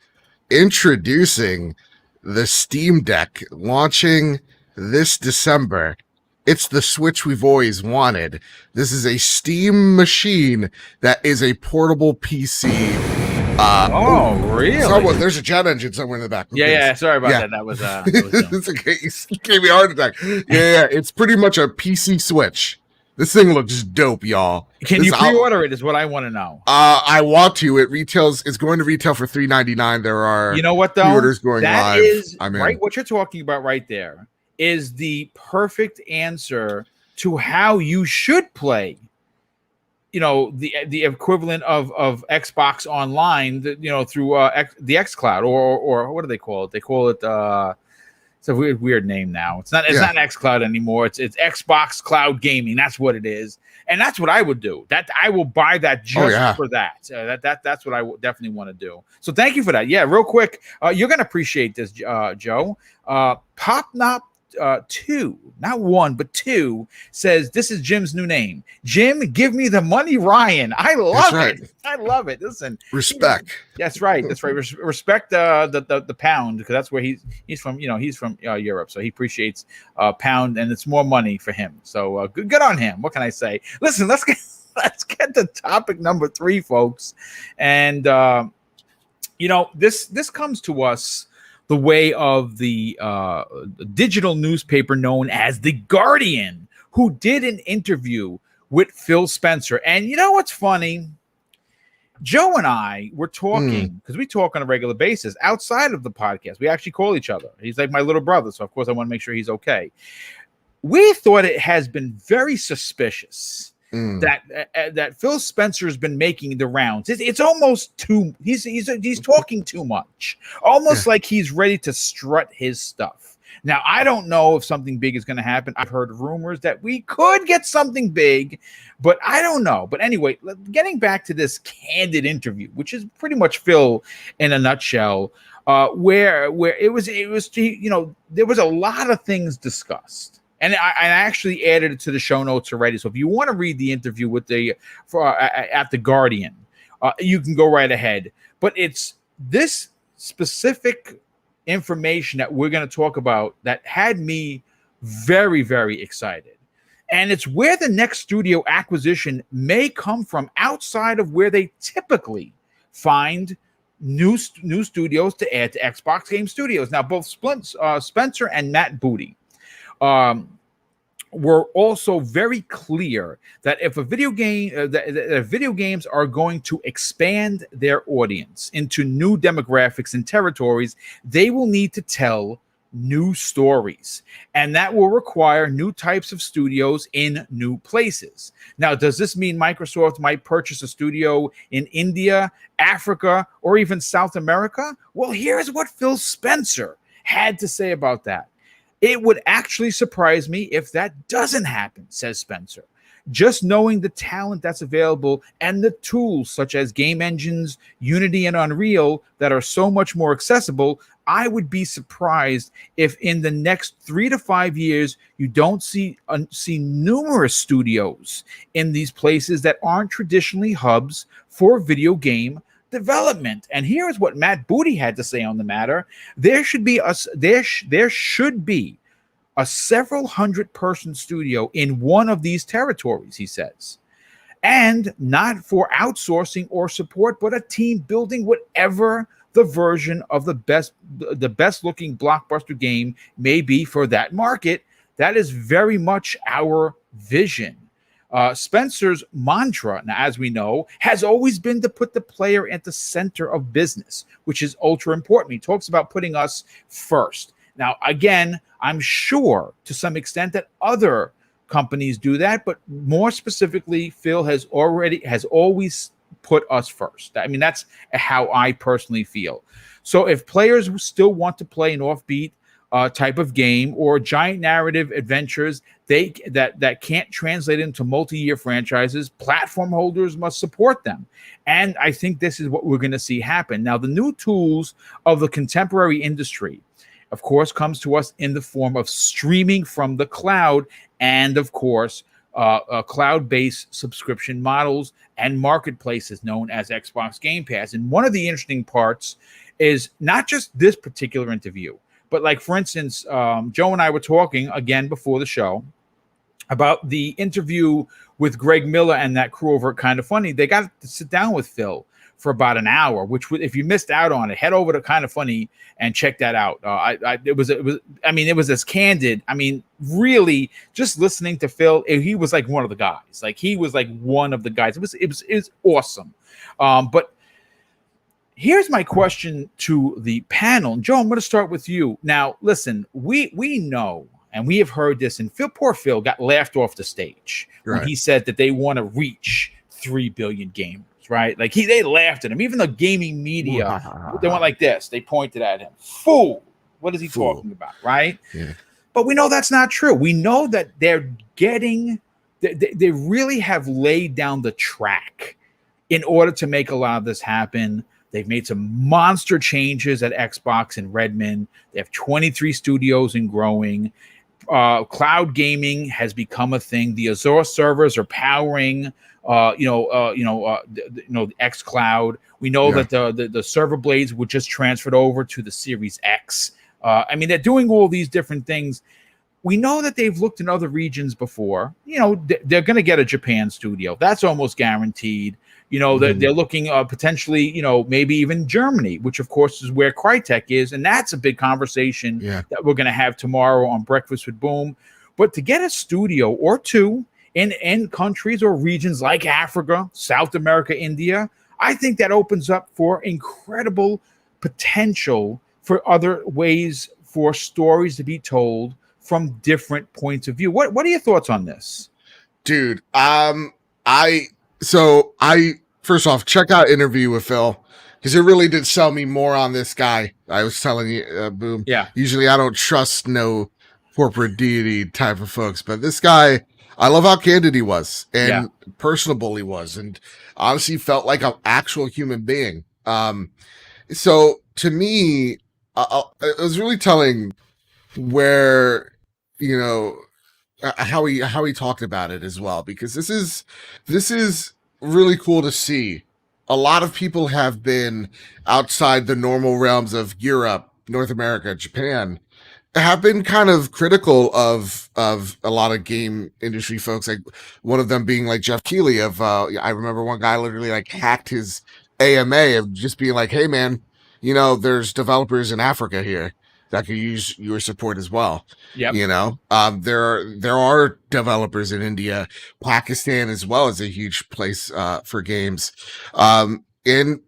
Introducing the Steam Deck, launching this December. It's the Switch we've always wanted. This is a Steam machine that is a portable PC. Really? There's a jet engine somewhere in the back. Yeah. Sorry about that. That was it's okay. You gave me a heart attack. Yeah. It's pretty much a PC Switch. This thing looks dope, y'all. Can you pre-order it? Is what I want to know. I want to. It's going to retail for $3.99. There are, what though? Pre-orders going live. That is right. What you're talking about right there is the perfect answer to how you should play. The equivalent of Xbox Online. Through the xCloud or what do they call it? They call it. It's a weird name now. It's not xCloud anymore. It's Xbox Cloud Gaming. That's what it is, and that's what I would do. That I will buy that just for that. That's what I definitely want to do. So thank you for that. Yeah, real quick, you're gonna appreciate this, Joe. Popnop 2, not 1 but 2, says this is Jim's new name. Jim, give me the money, Ryan. I love it. I love it. Listen, respect. That's right. Respect the pound, because that's where he's from. He's from Europe, so he appreciates pound, and it's more money for him. So good on him. What can I say? Listen, let's get to topic number 3, folks. And this comes to us the way of the digital newspaper known as The Guardian, who did an interview with Phil Spencer. And you know what's funny? Joe and I were talking, because we talk on a regular basis outside of the podcast. We actually call each other. He's like my little brother, so of course I want to make sure he's okay. We thought it has been very suspicious that Phil Spencer has been making the rounds. It's almost too. He's talking too much, almost like he's ready to strut his stuff. Now I don't know if something big is going to happen. I've heard rumors that we could get something big, but I don't know. But anyway, getting back to this candid interview, which is pretty much Phil in a nutshell, where it was there was a lot of things discussed. And I actually added it to the show notes already. So if you want to read the interview with at the Guardian, you can go right ahead. But it's this specific information that we're going to talk about that had me very, very excited. And it's where the next studio acquisition may come from outside of where they typically find new studios to add to Xbox Game Studios. Now, both Spencer and Matt Booty were also very clear that if a video game, that video games are going to expand their audience into new demographics and territories, they will need to tell new stories, and that will require new types of studios in new places. Now, does this mean Microsoft might purchase a studio in India, Africa, or even South America? Well, here's what Phil Spencer had to say about that. It would actually surprise me if that doesn't happen, says Spencer. Just knowing the talent that's available and the tools such as game engines, Unity, and Unreal that are so much more accessible, I would be surprised if in the next 3 to 5 years you don't see numerous studios in these places that aren't traditionally hubs for video game development. And here's what Matt Booty had to say on the matter. There should be a several hundred person studio in one of these territories, he says. And not for outsourcing or support, but a team building whatever the version of the best looking blockbuster game may be for that market. That is very much our vision. Spencer's mantra, now, as we know, has always been to put the player at the center of business, which is ultra important. He talks about putting us first. Now, again, I'm sure to some extent that other companies do that, but more specifically, Phil has always put us first. I mean, that's how I personally feel. So if players still want to play an offbeat type of game or giant narrative adventures that can't translate into multi-year franchises, platform holders must support them. And I think this is what we're going to see happen. Now, the new tools of the contemporary industry, of course, comes to us in the form of streaming from the cloud and, of course, cloud-based subscription models and marketplaces known as Xbox Game Pass. And one of the interesting parts is not just this particular interview, but like, for instance, Joe and I were talking again before the show about the interview with Greg Miller and that crew over at Kind of Funny. They got to sit down with Phil for about an hour, which if you missed out on it, head over to Kind of Funny and check that out. It was as candid. I mean, really, just listening to Phil, he was like one of the guys. Like, he was like one of the guys. It was awesome. But here's my question to the panel. Joe, I'm going to start with you. Now, listen, we know, and we have heard this, and poor Phil got laughed off the stage when he said that they want to reach 3 billion gamers. Right, like they laughed at him. Even the gaming media, they went like this. They pointed at him. Fool! What is he talking about? Right? Yeah. But we know that's not true. We know that they're getting. They really have laid down the track in order to make a lot of this happen. They've made some monster changes at Xbox and Redmond. They have 23 studios and growing. Cloud gaming has become a thing. The Azure servers are powering. The X Cloud. We know that the server blades were just transferred over to the Series X. I mean, they're doing all these different things. We know that they've looked in other regions before. You know, they're going to get a Japan studio. That's almost guaranteed. You know, they're looking potentially, maybe even Germany, which of course is where Crytek is. And that's a big conversation that we're going to have tomorrow on Breakfast with Boom. But to get a studio or two in countries or regions like Africa, South America, India, I think that opens up for incredible potential for other ways for stories to be told from different points of view. What are your thoughts on this? Dude, first off, check out Interview with Phil, because it really did sell me more on this guy. I was telling you, Boom. Yeah. Usually I don't trust no corporate deity type of folks, but this guy, I love how candid he was and personable he was, and honestly felt like an actual human being. So to me, it was really telling where, how he talked about it as well, because this is really cool to see. A lot of people have been outside the normal realms of Europe, North America, Japan, have been kind of critical of a lot of game industry folks, like one of them being like Jeff Keighley of I remember one guy literally like hacked his AMA of just being like, hey man, there's developers in Africa here that could use your support as well. Yep. There are developers in India, Pakistan as well as a huge place for games. In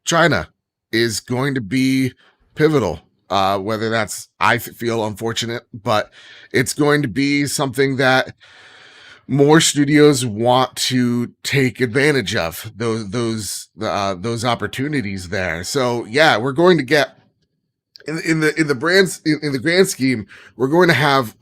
China is going to be pivotal. Whether that's, I feel unfortunate, but it's going to be something that more studios want to take advantage of those opportunities there. So yeah, we're going to get in the grand scheme, we're going to have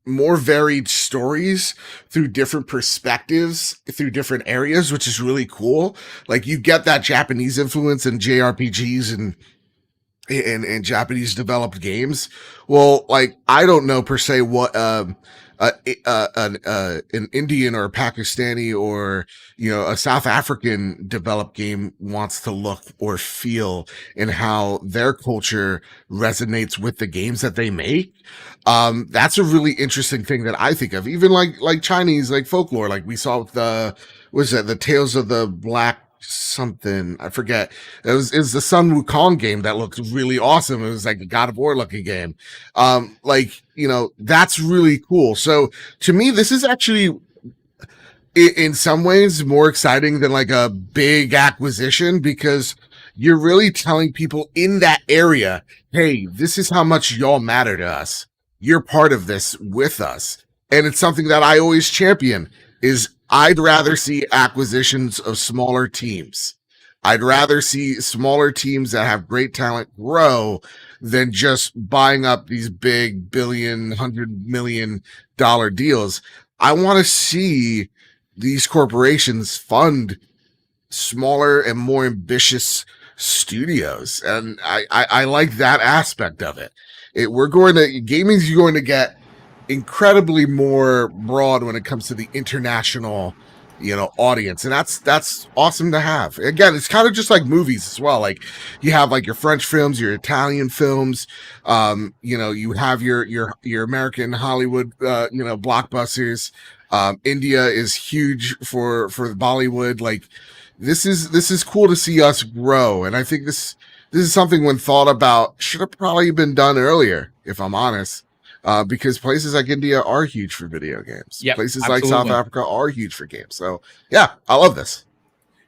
more varied stories through different perspectives, through different areas, which is really cool. Like you get that Japanese influence in JRPGs and Japanese developed games. Well, like I don't know per se what an Indian or a Pakistani or a South African developed game wants to look or feel, and how their culture resonates with the games that they make. That's a really interesting thing that I think of. Even like Chinese like folklore, like we saw with the Tales of the Black something, I forget. It was the Sun Wukong game that looked really awesome. It was like a God of War looking game. That's really cool. So to me, this is actually in some ways more exciting than like a big acquisition, because you're really telling people in that area, hey, this is how much y'all matter to us. You're part of this with us. And it's something that I always champion is I'd rather see acquisitions of smaller teams. I'd rather see smaller teams that have great talent grow than just buying up these big billion, $100 million deals. I want to see these corporations fund smaller and more ambitious studios. And I like that aspect of it. Gaming's going to get incredibly more broad when it comes to the international audience, and that's awesome to have. Again, it's kind of just like movies as well. Like you have like your French films, your Italian films, you have your American Hollywood blockbusters. India is huge for Bollywood. Like this is cool to see us grow, and I think this is something, when thought about, should have probably been done earlier, if I'm honest. Because places like India are huge for video games. Yep, places absolutely. like South Africa are huge for games. So yeah, I love this.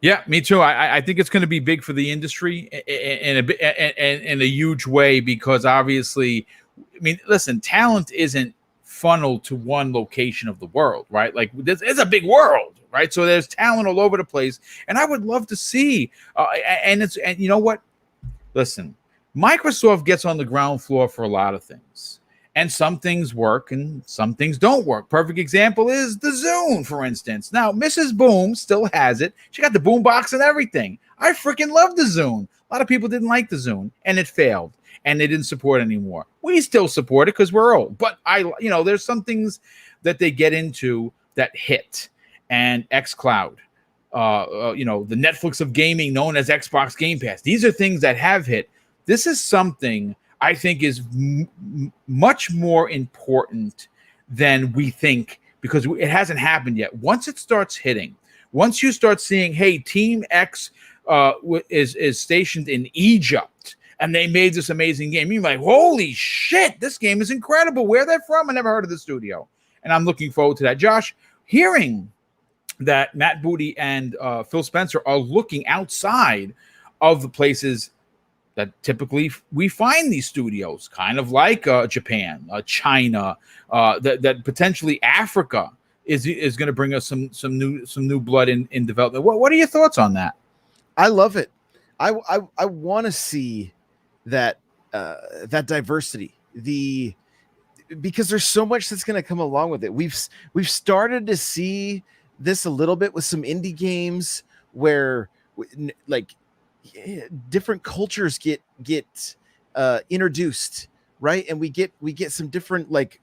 Yeah, me too. I think it's going to be big for the industry in a huge way, because obviously, I mean, listen, talent isn't funneled to one location of the world, right? Like it's a big world, right? So there's talent all over the place, and I would love to see. And you know what? Listen, Microsoft gets on the ground floor for a lot of things. And some things work and some things don't work. Perfect example is the Zune, for instance. Now, Mrs. Boom still has it. She got the boom box and everything. I freaking love the Zune. A lot of people didn't like the Zune, and it failed, and they didn't support it anymore. We still support it because we're old. But there's some things that they get into that hit. And xCloud, the Netflix of gaming, known as Xbox Game Pass. These are things that have hit. This is something I think is much more important than we think, because it hasn't happened yet. Once it starts hitting, once you start seeing, hey, Team X is stationed in Egypt, and they made this amazing game, you're like, holy shit, this game is incredible. Where they're from? I never heard of the studio. And I'm looking forward to that. Josh, hearing that Matt Booty and Phil Spencer are looking outside of the places that typically we find these studios, kind of like Japan, China, that potentially Africa is going to bring us some new blood in development. What are your thoughts on that? I love it. I want to see that that diversity, because there's so much that's going to come along with it. We've started to see this a little bit with some indie games where like different cultures get introduced, right? And we get some different like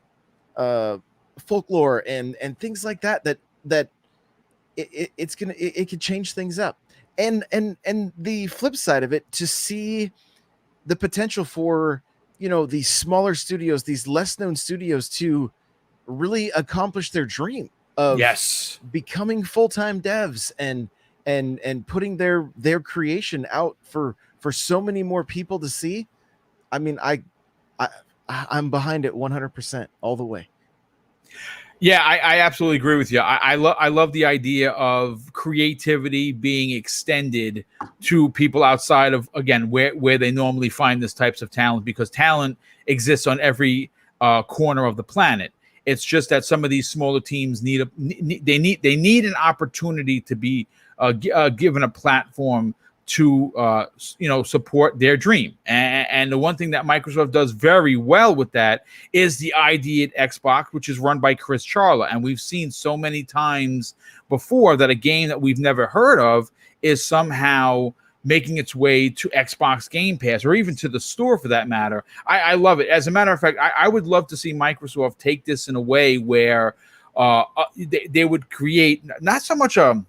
folklore and things like that it could change things up. And the flip side of it, to see the potential for, you know, these smaller studios, these less known studios, to really accomplish their dream of Yes. becoming full-time devs and putting their creation out for so many more people to see. I mean, I'm behind it 100% all the way. Yeah, I absolutely agree with you. I love the idea of creativity being extended to people outside of, again, where they normally find this types of talent, because talent exists on every corner of the planet. It's just that some of these smaller teams need an opportunity to be given a platform to support their dream. And the one thing that Microsoft does very well with that is the ID at Xbox, which is run by Chris Charla. And we've seen so many times before that a game that we've never heard of is somehow making its way to Xbox Game Pass, or even to the store for that matter. I love it. As a matter of fact, I would love to see Microsoft take this in a way where they would create not so much a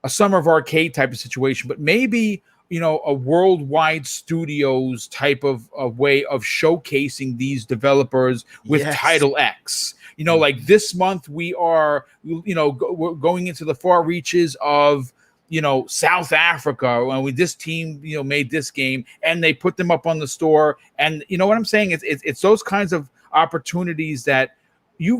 Summer of Arcade type of situation, but maybe, you know, a worldwide studios type of way of showcasing these developers with Title X. You know, like this month we are, you know, we're going into the far reaches of, you know, South Africa, when this team, you know, made this game, and they put them up on the store. And you know what I'm saying? It's those kinds of opportunities that you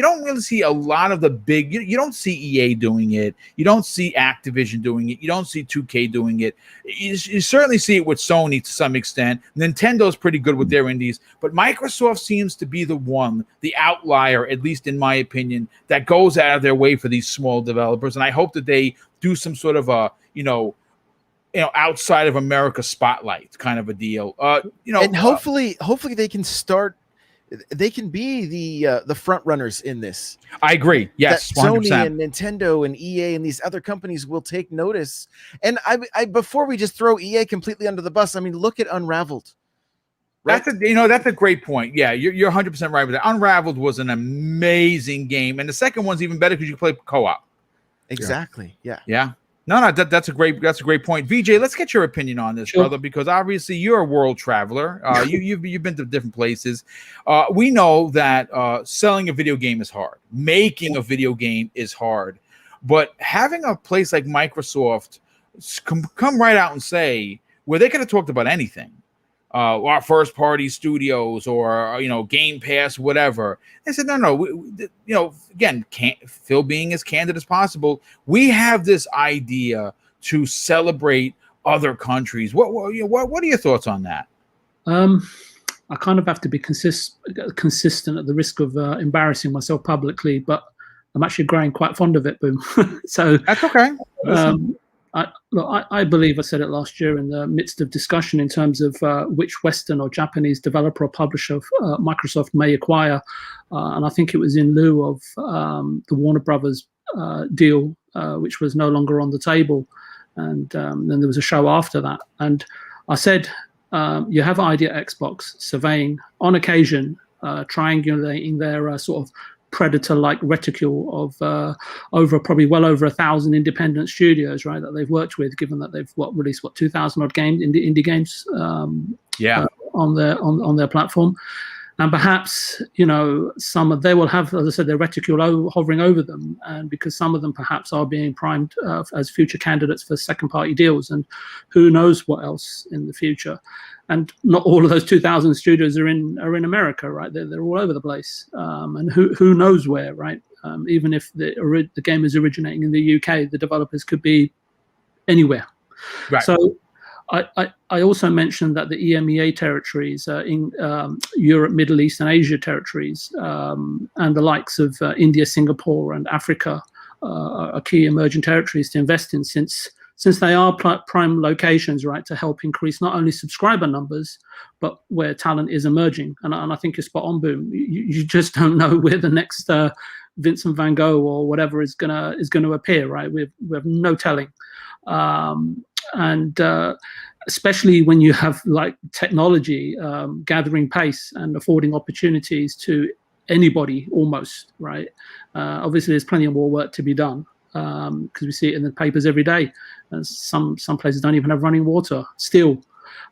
don't really see a lot of the big. You don't see EA doing it. You don't see Activision doing it. You don't see 2K doing it. You certainly see it with Sony to some extent. Nintendo's pretty good with their indies, but Microsoft seems to be the outlier, at least in my opinion, that goes out of their way for these small developers. And I hope that they do some sort of a, you know, outside of America spotlight kind of a deal. And hopefully they can start. They can be the front runners in this. I agree. Yes, that Sony 100%. And Nintendo and EA and these other companies will take notice. And I before we just throw EA completely under the bus, I mean, look at Unraveled. Right? That's a great point. Yeah, you're 100% right with that. Unraveled was an amazing game, and the second one's even better because you can play co-op. Exactly. Yeah. Yeah. No, that's a great point. VJ, let's get your opinion on this, brother, because obviously you're a world traveler. You've been to different places. We know that selling a video game is hard. Making a video game is hard. But having a place like Microsoft come right out and say, where they could have talked about anything, our first party studios or, you know, Game Pass, whatever. They said, no, again, Phil being as candid as possible, we have this idea to celebrate other countries. What are your thoughts on that? I kind of have to be consistent at the risk of embarrassing myself publicly, but I'm actually growing quite fond of it, Boom. So that's okay. I believe I said it last year in the midst of discussion in terms of which Western or Japanese developer or publisher Microsoft may acquire. And I think it was in lieu of the Warner Brothers deal, which was no longer on the table. And then there was a show after that. And I said, you have ID at Xbox surveying, on occasion, triangulating their sort of predator-like reticule of probably well over 1,000 independent studios, right, that they've worked with, given that they've released 2,000 odd games, indie games, on their platform. And perhaps, you know, they will have, as I said, their reticule hovering over them, and because some of them perhaps are being primed as future candidates for second-party deals, and who knows what else in the future. And not all of those 2,000 studios are in America, right? They're all over the place, and who knows where, right? Even if the game is originating in the UK, the developers could be anywhere. Right. So I also mentioned that the EMEA territories, in Europe, Middle East, and Asia territories, and the likes of India, Singapore, and Africa are key emerging territories to invest in, since they are prime locations, right, to help increase not only subscriber numbers, but where talent is emerging. And I think you're spot on, Boom. You just don't know where the next Vincent van Gogh or whatever is gonna appear, right? We have no telling. And especially when you have like technology gathering pace and affording opportunities to anybody almost, right? Obviously, there's plenty of more work to be done because we see it in the papers every day. Some places don't even have running water still.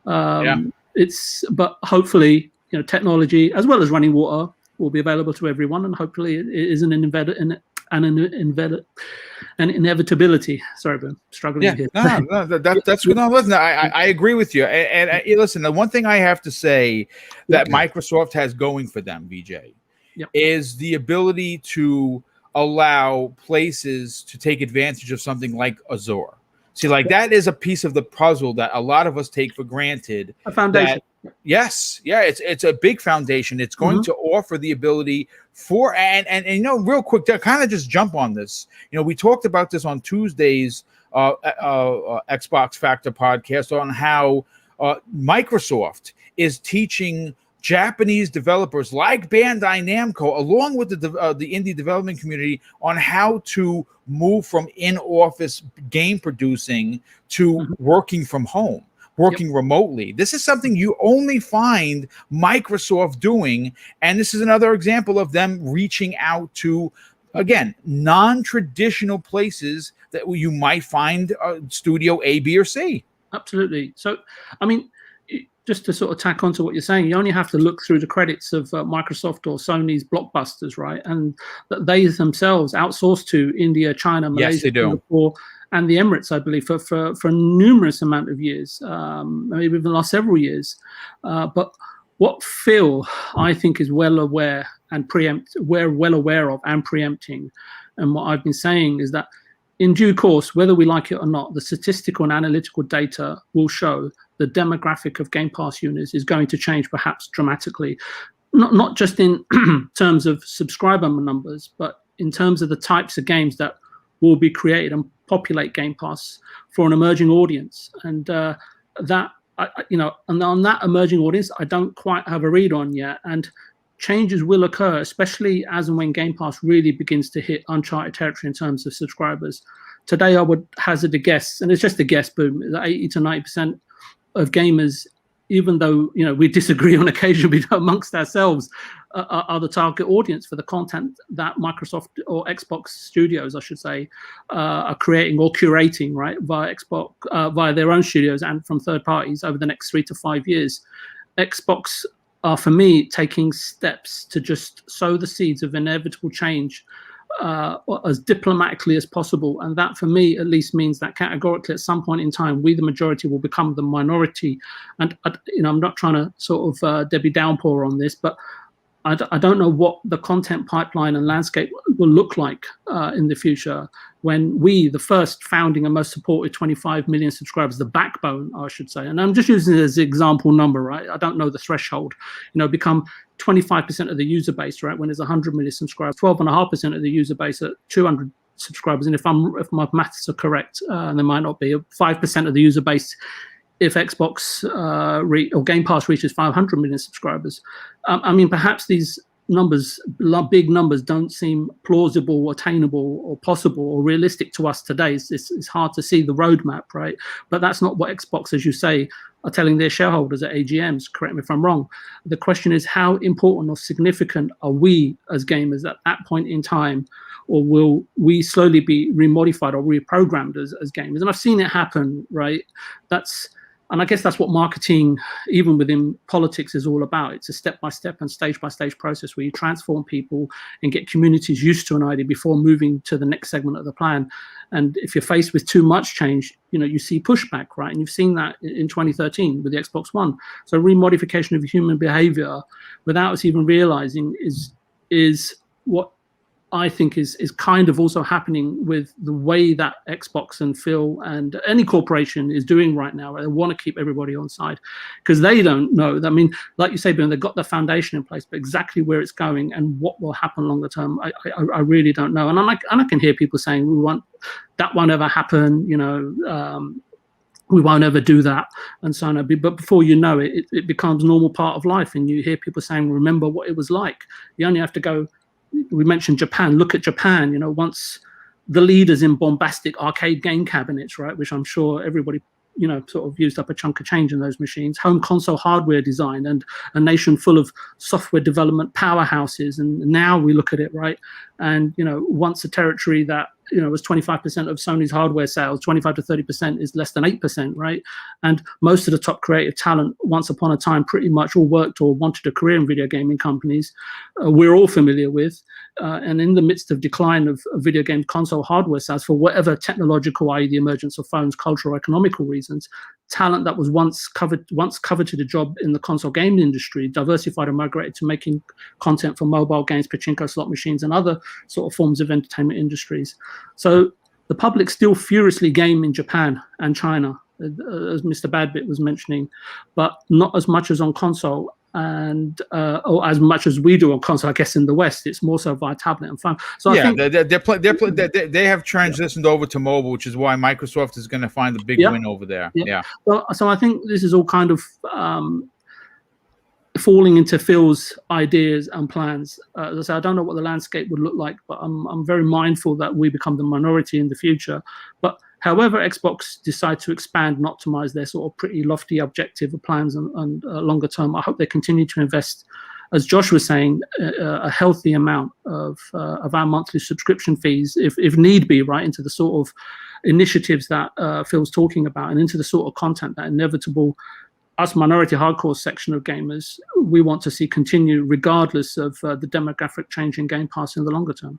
But hopefully, technology as well as running water will be available to everyone, and hopefully it is an inevitability. Sorry, but I'm struggling here. That's good. No, listen, I agree with you. And listen, the one thing I have to say that Microsoft has going for them, VJ, is the ability to allow places to take advantage of something like Azure. See, like that is a piece of the puzzle that a lot of us take for granted. A foundation. It's a big foundation. It's going to offer the ability for and real quick to kind of just jump on this. We talked about this on Tuesday's Xbox Factor podcast on how Microsoft is teaching Japanese developers like Bandai Namco, along with the indie development community, on how to move from in-office game producing to working from home, working remotely. This is something you only find Microsoft doing, and this is another example of them reaching out to, again, non-traditional places that you might find studio A, B, or C. Absolutely. So, I mean, just to sort of tack on to what you're saying, you only have to look through the credits of Microsoft or Sony's blockbusters, right? And they themselves outsource to India, China, Malaysia, Singapore, and the Emirates, I believe, for a numerous amount of years, maybe even the last several years. But what Phil, I think, is well aware and we're well aware of and preempting, and what I've been saying is that in due course, whether we like it or not, the statistical and analytical data will show the demographic of Game Pass users is going to change perhaps dramatically, not just in terms of subscriber numbers, but in terms of the types of games that will be created and populate Game Pass for an emerging audience. And and on that emerging audience, I don't quite have a read on yet. And changes will occur, especially as and when Game Pass really begins to hit uncharted territory in terms of subscribers. Today, I would hazard a guess, and it's just a guess, boom, that 80 to 90% of gamers, even though we disagree on occasion amongst ourselves, are the target audience for the content that Microsoft or Xbox studios, I should say, are creating or curating, right, via Xbox, via their own studios and from third parties over the next 3 to 5 years. Xbox are, for me, taking steps to just sow the seeds of inevitable change as diplomatically as possible. And that, for me, at least means that categorically at some point in time, we, the majority, will become the minority. And, I'm not trying to sort of Debbie Downpour on this, but I don't know what the content pipeline and landscape will look like in the future when we, the first founding and most supported 25 million subscribers, the backbone, I should say, and I'm just using it as an example number, right? I don't know the threshold, become 25% of the user base, right? When there's 100 million subscribers, 12.5% of the user base at 200 subscribers. And if my maths are correct, and they might not be, 5% of the user base if Xbox or Game Pass reaches 500 million subscribers. I mean, perhaps these numbers, big numbers, don't seem plausible, attainable, or possible, or realistic to us today. It's hard to see the roadmap, right? But that's not what Xbox, as you say, are telling their shareholders at AGMs. Correct me if I'm wrong. The question is, how important or significant are we as gamers at that point in time? Or will we slowly be remodified or reprogrammed as gamers? And I've seen it happen, right? And I guess that's what marketing, even within politics, is all about. It's a step-by-step and stage-by-stage process where you transform people and get communities used to an idea before moving to the next segment of the plan. And if you're faced with too much change, you see pushback, right? And you've seen that in 2013 with the Xbox One. So remodification of human behavior without us even realizing is what I think is kind of also happening with the way that Xbox and Phil and any corporation is doing right now. They want to keep everybody on side because they don't know. I mean, like you say, Ben, they've got the foundation in place, but exactly where it's going and what will happen longer term, I really don't know. And I can hear people saying that won't ever happen. We won't ever do that, and so on. But before you know it, it becomes normal part of life, and you hear people saying, "Remember what it was like." You only have to go. We mentioned Japan. Look at Japan. Once the leaders in bombastic arcade game cabinets, right, which I'm sure everybody sort of used up a chunk of change in those machines. Home console hardware design and a nation full of software development powerhouses. And now we look at it, right? And, once a territory that, was 25% of Sony's hardware sales, 25 to 30% is less than 8%, right? And most of the top creative talent, once upon a time, pretty much all worked or wanted a career in video gaming companies we're all familiar with. And in the midst of decline of video game console hardware sales, for whatever technological, i.e. the emergence of phones, cultural, economical reasons, talent that was once coveted a job in the console game industry diversified and migrated to making content for mobile games, pachinko slot machines, and other sort of forms of entertainment industries. So the public still furiously game in Japan and China, as Mr. Badbit was mentioning, but not as much as on console, and or as much as we do on console. I guess in the West, it's more so via tablet and phone. So yeah, I think they have transitioned over to mobile, which is why Microsoft is going to find the big win over there. Yeah. Well, so I think this is all kind of falling into Phil's ideas and plans. As I say, I don't know what the landscape would look like, but I'm very mindful that we become the minority in the future. But however Xbox decide to expand and optimize their sort of pretty lofty objective of plans and longer term, I hope they continue to invest, as Josh was saying, a healthy amount of our monthly subscription fees, if need be, right, into the sort of initiatives that Phil's talking about, and into the sort of content that inevitable us minority hardcore section of gamers we want to see continue regardless of the demographic change in Game Pass in the longer term.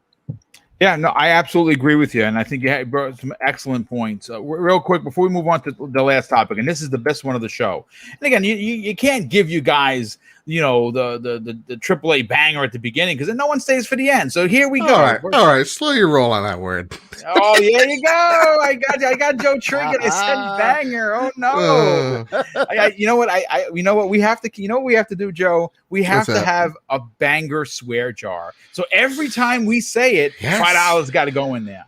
Yeah, no, I absolutely agree with you, and I think you brought some excellent points. Real quick, before we move on to the last topic, and this is the best one of the show. And again, you can't give you guys, the AAA banger at the beginning because no one stays for the end. So here we go. All right, slow your roll on that word. Oh, there you go. I got Joe Trinket. I said banger. Oh no. You know what we have to do, Joe? We have to have a banger swear jar. So every time we say it, $5 got to go in there.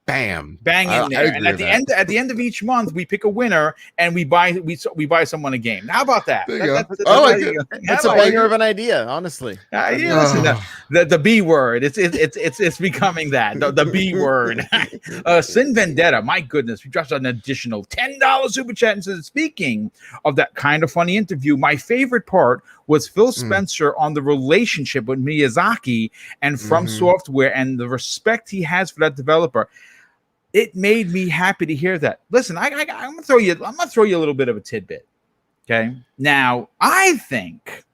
Bam, bang in there. And at the end of each month, we pick a winner and we buy someone a game. How about that? That's a banger of an idea, honestly. Listen, the B word. It's becoming that the B word. Sin Vendetta. My goodness, we dropped an additional $10 super chat and says, speaking of that kind of funny interview, my favorite part was Phil Spencer on the relationship with Miyazaki and From Software and the respect he has for that developer. It made me happy to hear that. Listen, I'm gonna throw you a little bit of a tidbit. Okay. Now, I think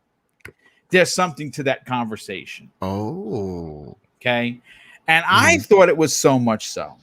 there's something to that conversation. Oh. Okay. And I thought it was so much so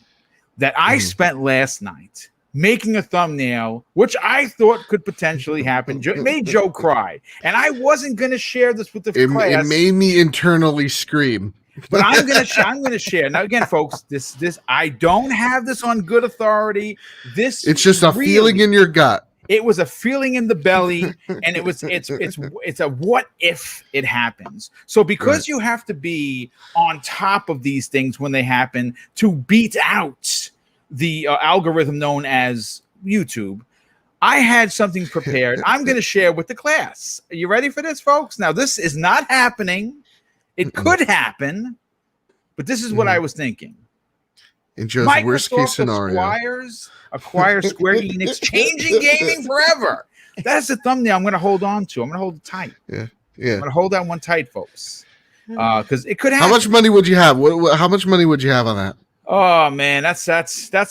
that I spent last night making a thumbnail, which I thought could potentially happen. It made Joe cry. And I wasn't going to share this with the class. It made me internally scream. But I'm gonna share. Now again, folks, this I don't have this on good authority. It's just a feeling in your gut. It was a feeling in the belly, and it's a what if it happens. So because you have to be on top of these things when they happen to beat out the algorithm known as YouTube, I had something prepared. I'm going to share with the class. Are you ready for this, folks? Now, this is not happening. It could happen, but this is what I was thinking. In Joe's worst case scenario, acquire Square Enix, changing gaming forever. That's the thumbnail I'm going to hold on to. I'm going to hold it tight. Yeah. I'm going to hold that one tight, folks, because it could happen. How much money would you have? How much money would you have on that? Oh man, that's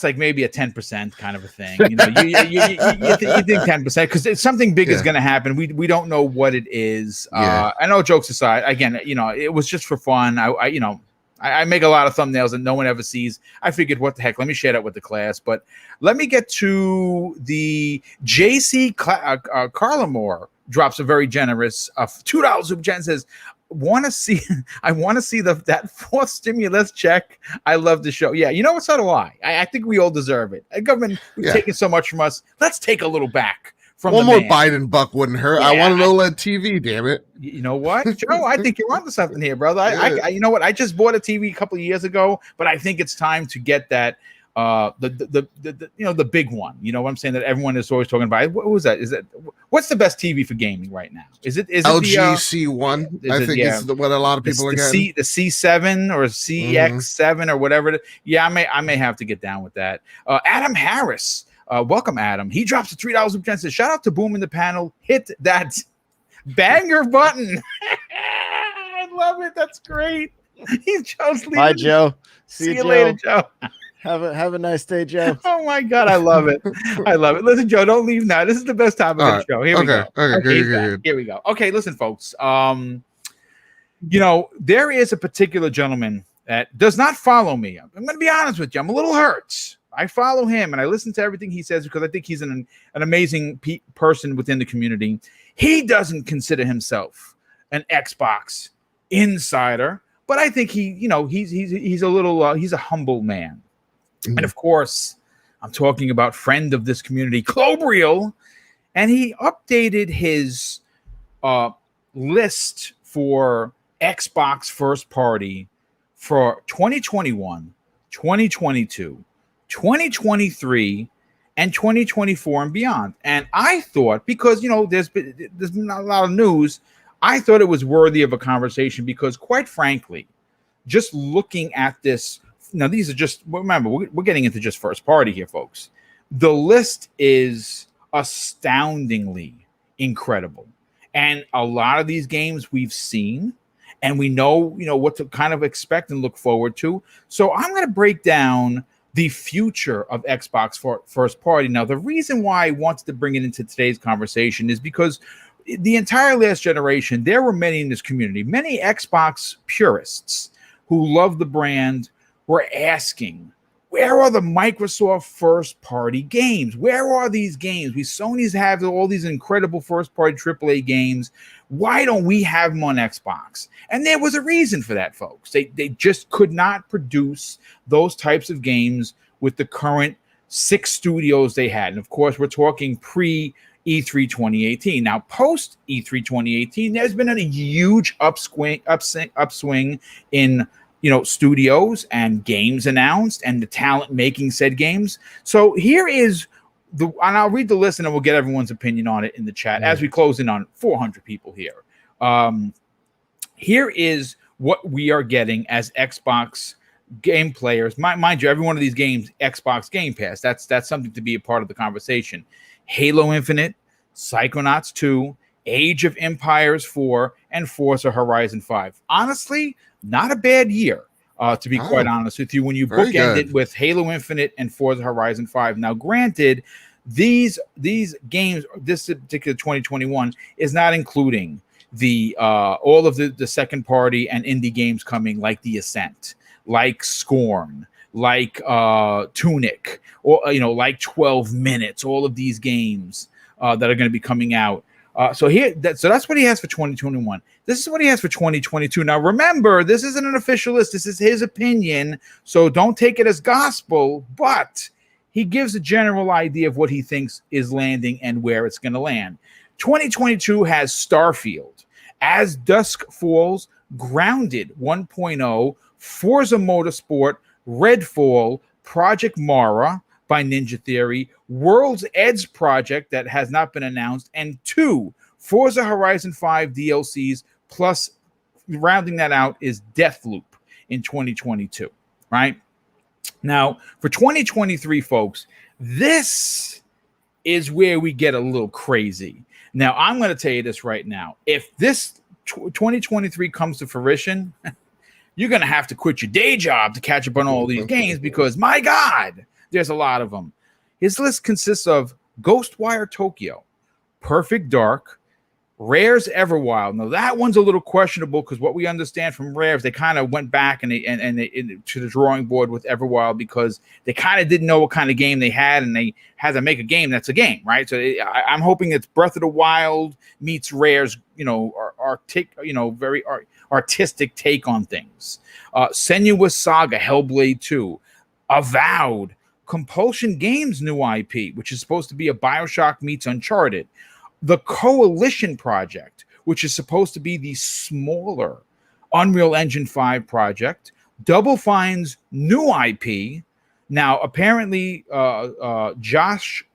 like maybe a 10% kind of a thing. You think 10% because something big is going to happen. We don't know what it is. I know, jokes aside, again, it was just for fun. I make a lot of thumbnails that no one ever sees. I figured, what the heck? Let me share that with the class. But let me get to the JC Carlamore drops a very generous $2 super chat and says, I want to see that fourth stimulus check. I love the show. Yeah, so do I. I think we all deserve it. The government taking so much from us. Let's take a little back from one more Biden buck wouldn't hurt. I want an OLED TV, damn it. You know what, Joe? I think you're onto something here, brother. I you know what? I just bought a TV a couple of years ago, but I think it's time to get that the big one. You know what I'm saying, that everyone is always talking about. What was that? What's the best TV for gaming right now? Is it LG C1? I think is what a lot of people are getting. The C7 or CX7 or whatever. I may have to get down with that. Adam Harris welcome, Adam. He drops a $3 super chat. Says, shout out to Boom in the panel. Hit that banger button. I love it. That's great. He's just leaving. Bye, Joe. See you later, Joe. Have a nice day, Joe. Oh my God, I love it. I love it. Listen, Joe, don't leave now. This is the best time of the show. Here we go. Okay, good. Here we go. Okay, listen, folks. There is a particular gentleman that does not follow me. I'm going to be honest with you. I'm a little hurt. I follow him and I listen to everything he says because I think he's an amazing person within the community. He doesn't consider himself an Xbox insider, but I think he's a little he's a humble man. Mm-hmm. And of course, I'm talking about friend of this community, Clobriel, and he updated his list for Xbox first party for 2021, 2022, 2023, and 2024 and beyond. And I thought, because there's been not a lot of news, I thought it was worthy of a conversation because, quite frankly, just looking at this, now these are just, remember, we're getting into just first party here, folks. The list is astoundingly incredible. And a lot of these games we've seen, and we know, what to kind of expect and look forward to. So I'm going to break down the future of Xbox for first party. Now, the reason why I wanted to bring it into today's conversation is because the entire last generation, there were many in this community, many Xbox purists who love the brand, were asking, where are the Microsoft first-party games? Where are these games? Sony's have all these incredible first-party AAA games. Why don't we have them on Xbox? And there was a reason for that, folks. They just could not produce those types of games with the current 6 studios they had. And, of course, we're talking pre-E3 2018. Now, post-E3 2018, there's been a huge upswing in studios and games announced and the talent making said games. So here is and I'll read the list and then we'll get everyone's opinion on it in the chat as we close in on 400 people here. Here is what we are getting as Xbox game players. Mind you, every one of these games, Xbox Game Pass. That's something to be a part of the conversation. Halo Infinite, Psychonauts 2, Age of Empires 4, and Forza Horizon 5. Honestly, not a bad year, to be quite honest with you, when you bookend it with Halo Infinite and Forza Horizon 5. Now, granted, these games, this particular 2021, is not including the all of the second party and indie games coming, like The Ascent, like Scorn, like Tunic, or like 12 Minutes. All of these games that are going to be coming out. So that's what he has for 2021. This is what he has for 2022. Now, remember, this isn't an official list. This is his opinion, so don't take it as gospel, but he gives a general idea of what he thinks is landing and where it's going to land. 2022 has Starfield, As Dusk Falls, Grounded 1.0, Forza Motorsport, Redfall, Project Mara by Ninja Theory, World's Edge project that has not been announced, and 2 Forza Horizon 5 DLCs, plus rounding that out is Deathloop in 2022, right? Now, for 2023, folks, this is where we get a little crazy. Now, I'm going to tell you this right now. If this 2023 comes to fruition, you're going to have to quit your day job to catch up on all these games because, my God, there's a lot of them. His list consists of Ghostwire Tokyo, Perfect Dark, Rare's Everwild. Now, that one's a little questionable because what we understand from Rare is they kind of went back and they to the drawing board with Everwild because they kind of didn't know what kind of game they had, and they had to make a game that's a game, right? So I'm hoping it's Breath of the Wild meets Rare's, very artistic take on things. Senua's Saga, Hellblade 2, Avowed, Compulsion Games' new IP, which is supposed to be a BioShock meets Uncharted. The Coalition project, which is supposed to be the smaller Unreal Engine 5 project. Double Fine's new IP. Now, apparently, Josh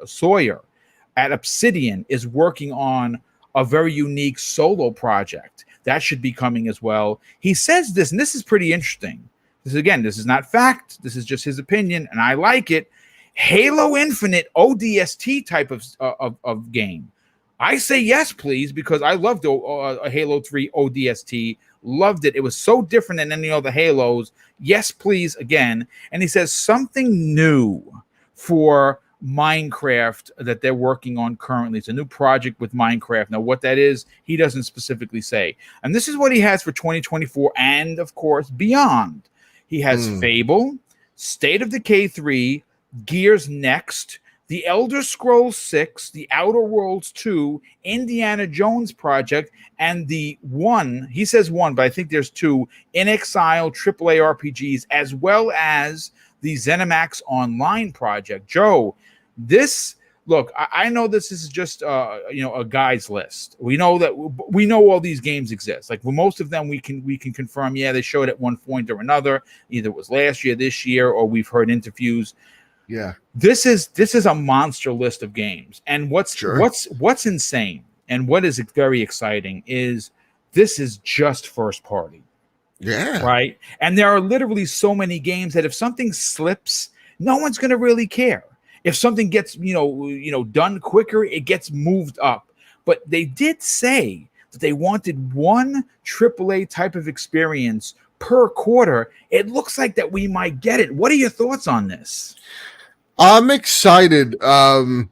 Sawyer at Obsidian is working on a very unique solo project. That should be coming as well. He says this, and this is pretty interesting. This is not fact. This is just his opinion, and I like it. Halo Infinite ODST type of game. I say yes, please, because I loved Halo 3 ODST. Loved it. It was so different than any other Halos. Yes, please, again. And he says something new for Minecraft that they're working on currently. It's a new project with Minecraft. Now, what that is, he doesn't specifically say. And this is what he has for 2024 and, of course, beyond. He has Fable, State of Decay 3, Gears Next, The Elder Scrolls 6, The Outer Worlds 2, Indiana Jones Project, and the one, he says one, but I think there's two, In Exile AAA RPGs, as well as the ZeniMax Online project. Joe, this, look, I know this is just a guy's list. We know all these games exist. Like, well, most of them we can confirm, yeah, they showed at one point or another. Either it was last year, this year, or we've heard interviews. Yeah. This is a monster list of games. And what's insane and what is very exciting is this is just first party. Yeah. Right. And there are literally so many games that if something slips, no one's going to really care. If something gets, done quicker, it gets moved up. But they did say that they wanted one AAA type of experience per quarter. It looks like that we might get it. What are your thoughts on this? I'm excited. I'm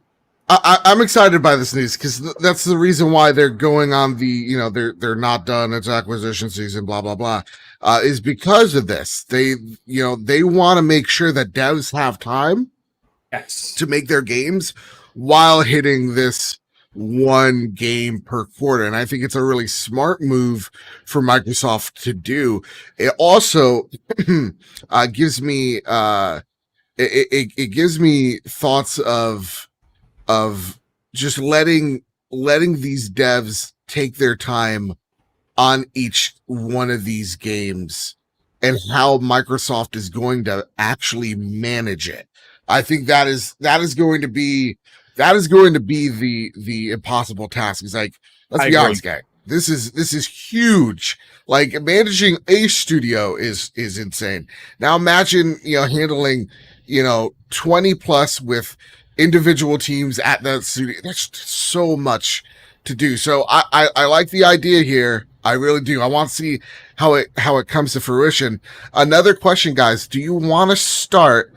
excited by this news because that's the reason why they're going on the, they're not done. It's acquisition season, blah, blah, blah, is because of this. They want to make sure that devs have time to make their games while hitting this one game per quarter. And I think it's a really smart move for Microsoft to do. It also gives me, it gives me thoughts of just letting these devs take their time on each one of these games and how Microsoft is going to actually manage it. I think that is going to be the impossible task. It's like, let's be honest, guy. This is huge. Like, managing a studio is insane. Now imagine, handling 20 plus with individual teams at that studio. That's so much to do. So I like the idea here. I really do. I want to see how it comes to fruition. Another question, guys. Do you want to start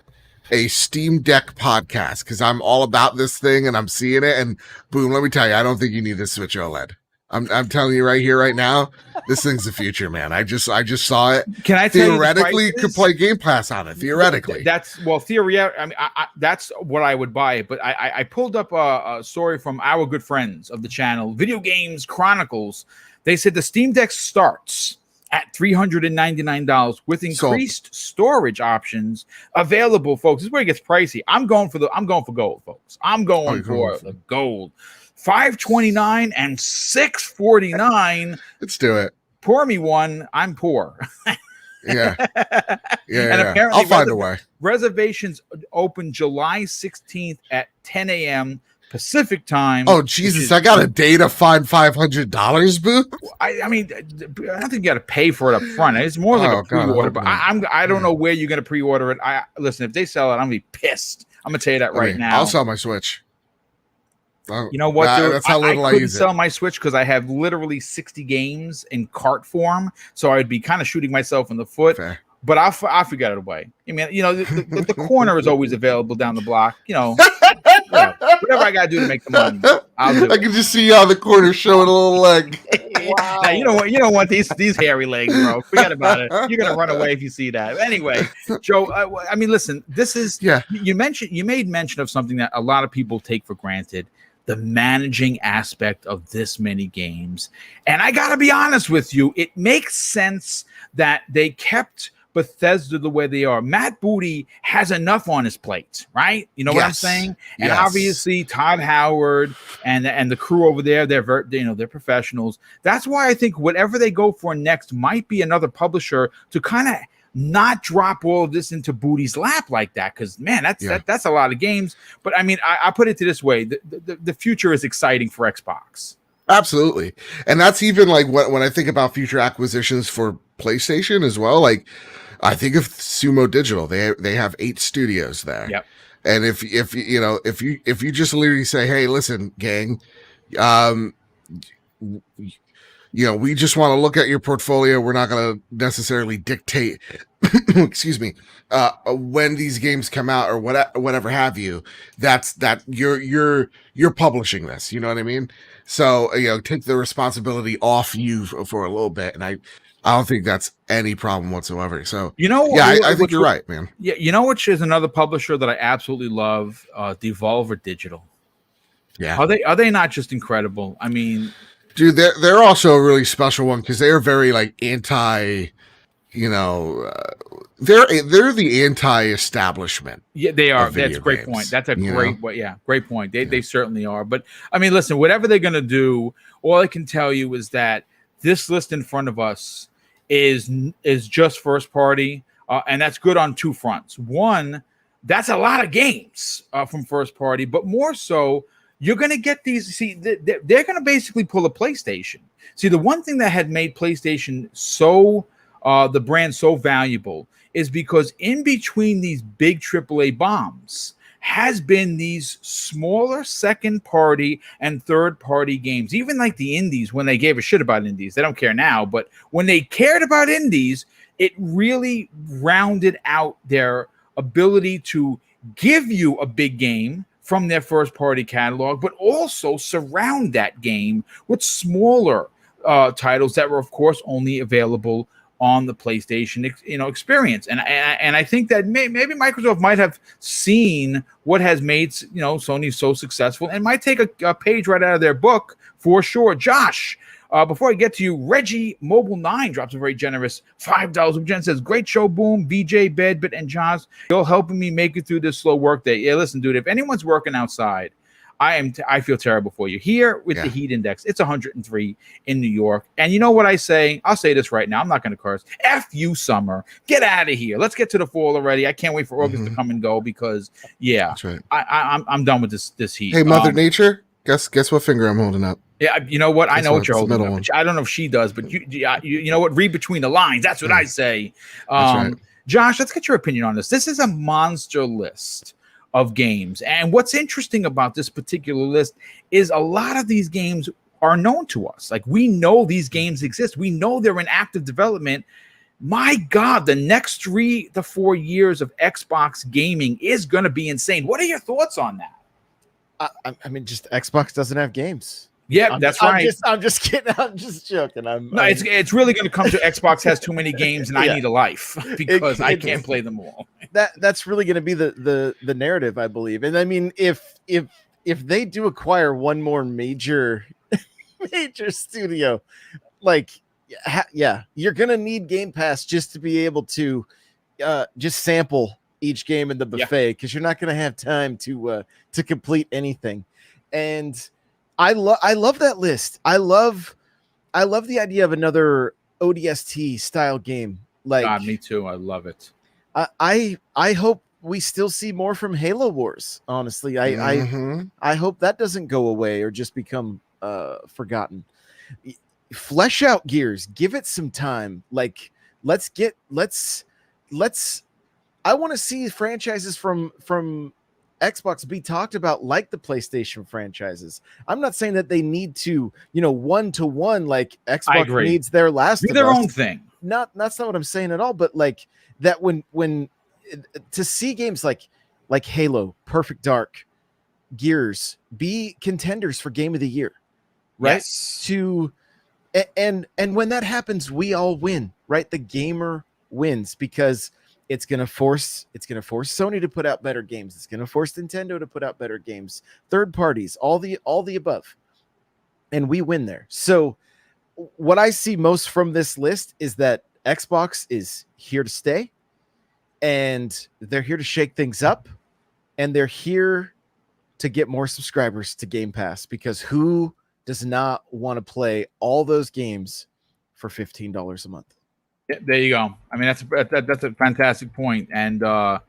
a Steam Deck podcast? Because I'm all about this thing and I'm seeing it. And boom, let me tell you, I don't think you need the Switch OLED. I'm telling you right here, right now, this thing's the future, man. I just saw it. Can I tell theoretically you could play Game Pass on it? Theoretically, that's I mean, that's what I would buy. But I pulled up a story from our good friends of the channel, Video Games Chronicles. They said the Steam Deck starts at $399 with increased storage options available, folks. This is where it gets pricey. I'm going for gold, folks. I'm going for the gold. $529 and $649. Let's do it. Pour me one. I'm poor. Yeah. And apparently I'll find a way. Reservations open July 16th at 10 a.m. Pacific time. Oh, Jesus. I got a day to find $500, boo. I mean, I don't think you got to pay for it up front. It's more like a pre-order, but I don't know where you're going to pre-order it. Listen, if they sell it, I'm going to be pissed. I'm going to tell you that right now. I'll sell my Switch. You know what, dude? That's how little I couldn't sell my Switch because I have literally 60 games in cart form, so I'd be kind of shooting myself in the foot. Fair. But I'll figure out a way. I mean, the corner is always available down the block. Whatever I gotta do to make the money, I'll do it. I can just see you on the corner showing a little leg. Wow. Now, you don't want these hairy legs, bro. Forget about it. You're gonna run away if you see that. Anyway, Joe. I mean, listen. This is You made mention of something that a lot of people take for granted. The managing aspect of this many games. And I got to be honest with you, it makes sense that they kept Bethesda the way they are. Matt Booty has enough on his plate, right? You know what I'm saying? And obviously Todd Howard and the crew over there, they're professionals. That's why I think whatever they go for next might be another publisher to kind of not drop all of this into Booty's lap like that, because man, that's a lot of games. But I mean, I put it to this way: the future is exciting for Xbox. Absolutely, and that's even like when I think about future acquisitions for PlayStation as well. Like, I think of Sumo Digital; they have 8 studios there. Yep. And if you just literally say, hey, listen, gang, we just want to look at your portfolio. We're not going to necessarily dictate, excuse me, when these games come out or whatever have you. That you're publishing this. You know what I mean? So take the responsibility off you for a little bit, and I don't think that's any problem whatsoever. So I think you're right, man. Yeah, which is another publisher that I absolutely love, Devolver Digital. Yeah, are they not just incredible? I mean, dude, they're also a really special one because they are very like anti, they're the anti-establishment. Yeah, they are. That's a great point. That's a great point. They certainly are. But I mean, listen, whatever they're gonna do, all I can tell you is that this list in front of us is just first party, and that's good on two fronts. One, that's a lot of games from first party, but more so, you're going to get these. See, they're going to basically pull a PlayStation. See, the one thing that had made PlayStation so the brand so valuable is because in between these big AAA bombs has been these smaller second party and third party games. Even like the indies, when they gave a shit about indies, they don't care now, but when they cared about indies, it really rounded out their ability to give you a big game from their first party catalog, but also surround that game with smaller titles that were, of course, only available on the PlayStation, experience. And I think that maybe Microsoft might have seen what has made, Sony so successful and might take a page right out of their book for sure. Josh, before I get to you, Reggie Mobile 9 drops a very generous $5. Jen says, great show, Boom, BJ, Bedbit, and Josh. You're helping me make it through this slow work day. Yeah, listen, dude, if anyone's working outside, I feel terrible for you. Here with the heat index, it's 103 in New York. And you know what I say? I'll say this right now. I'm not going to curse. F you, summer. Get out of here. Let's get to the fall already. I can't wait for August to come and go because, that's right. I'm done with this heat. Hey, Mother Nature, guess what finger I'm holding up? Yeah, you know what? I know what you're holding up. I don't know if she does, but you know what? Read between the lines. That's what I say. That's right. Josh, let's get your opinion on this. This is a monster list of games. And what's interesting about this particular list is a lot of these games are known to us. Like, we know these games exist. We know they're in active development. My God, the next 3 to 4 years of Xbox gaming is going to be insane. What are your thoughts on that? I mean, just Xbox doesn't have games. Yeah, that's right. I'm just kidding. I'm just joking. It's really going to come to Xbox has too many games and I need a life because I can't play them all. That's really going to be the narrative, I believe. And I mean, if they do acquire one more major studio, like, you're going to need Game Pass just to be able to just sample each game in the buffet because you're not going to have time to complete anything. And I love that list. I love the idea of another ODST style game. Like, God, me too. I love it. I hope we still see more from Halo Wars. Honestly, I hope that doesn't go away or just become forgotten. Flesh out Gears. Give it some time. Like, let's. I want to see franchises from Xbox be talked about like the PlayStation franchises. I'm not saying that they need to, 1-to-1 like Xbox needs their Last do of their Us. own thing. That's not what I'm saying at all. But like that, when to see games like Halo, Perfect Dark, Gears be contenders for Game of the Year, right? Yes. And when that happens, we all win, right? The gamer wins because it's going to force Sony to put out better games. It's going to force Nintendo to put out better games, third parties, all the above. And we win there. So what I see most from this list is that Xbox is here to stay and they're here to shake things up and they're here to get more subscribers to Game Pass because who does not want to play all those games for $15 a month? Yeah, there you go. I mean, that's a fantastic point. And I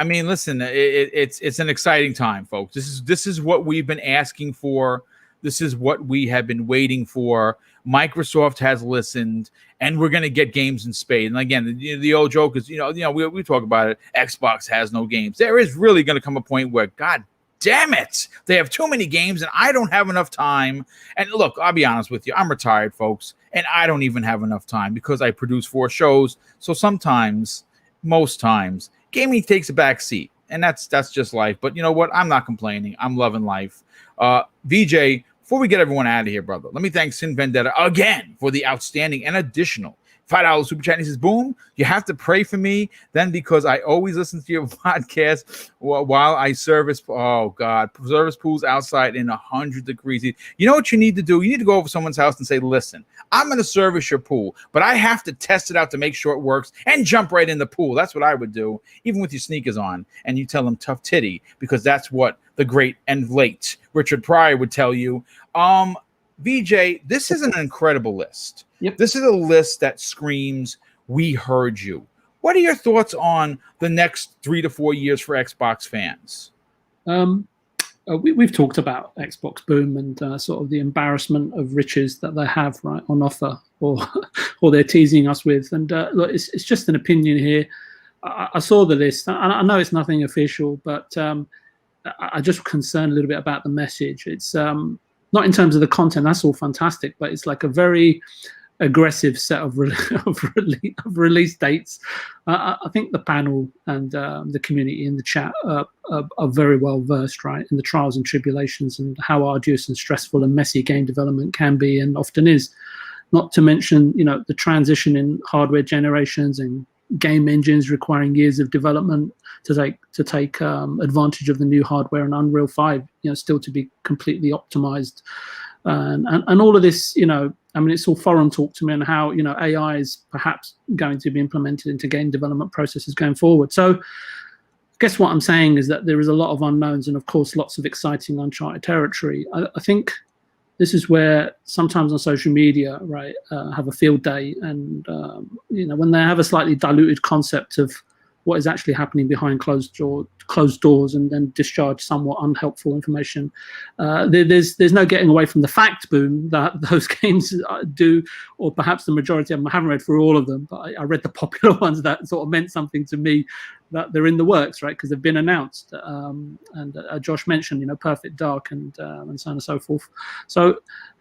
mean, listen, it's an exciting time, folks. This is what we've been asking for. This is what we have been waiting for. Microsoft has listened, and we're going to get games in spades. And again, the old joke is, we talk about it. Xbox has no games. There is really going to come a point where, God damn it, they have too many games, and I don't have enough time. And look, I'll be honest with you, I'm retired, folks, and I don't even have enough time because I produce 4 shows. So sometimes, most times, gaming takes a back seat, and that's just life. But you know what? I'm not complaining. I'm loving life. VJ, before we get everyone out of here, brother, let me thank Sin Vendetta again for the outstanding and additional $5 super chat. He says, boom, you have to pray for me then, because I always listen to your podcast while I service. Oh God, service pools outside in 100 degrees. You know what you need to do? You need to go over to someone's house and say, listen, I'm going to service your pool, but I have to test it out to make sure it works, and jump right in the pool. That's what I would do, even with your sneakers on. And you tell them tough titty, because that's what the great and late Richard Pryor would tell you. VJ, this is an incredible list. Yep. This is a list that screams, we heard you. What are your thoughts on the next 3 to 4 years for Xbox fans? We've talked about Xbox boom and sort of the embarrassment of riches that they have right on offer, or they're teasing us with. And look, it's just an opinion here. I saw the list, and I know it's nothing official, but I just concerned a little bit about the message. It's not in terms of the content, that's all fantastic, but it's like a very aggressive set of release dates. I think the panel and the community in the chat are very well versed, right, in the trials and tribulations and how arduous and stressful and messy game development can be and often is. Not to mention, the transition in hardware generations and game engines requiring years of development to take advantage of the new hardware and Unreal 5, still to be completely optimized, and all of this, it's all foreign talk to me, and how AI is perhaps going to be implemented into game development processes going forward. So I guess what I'm saying is that there is a lot of unknowns, and of course lots of exciting uncharted territory. I think this is where sometimes on social media, right, have a field day, and when they have a slightly diluted concept of what is actually happening behind closed doors, and then discharge somewhat unhelpful information. There's no getting away from the fact, boom, that those games do, or perhaps the majority of them. I haven't read through all of them, but I read the popular ones that sort of meant something to me, that they're in the works, right, because they've been announced. And Josh mentioned, Perfect Dark and so on and so forth. So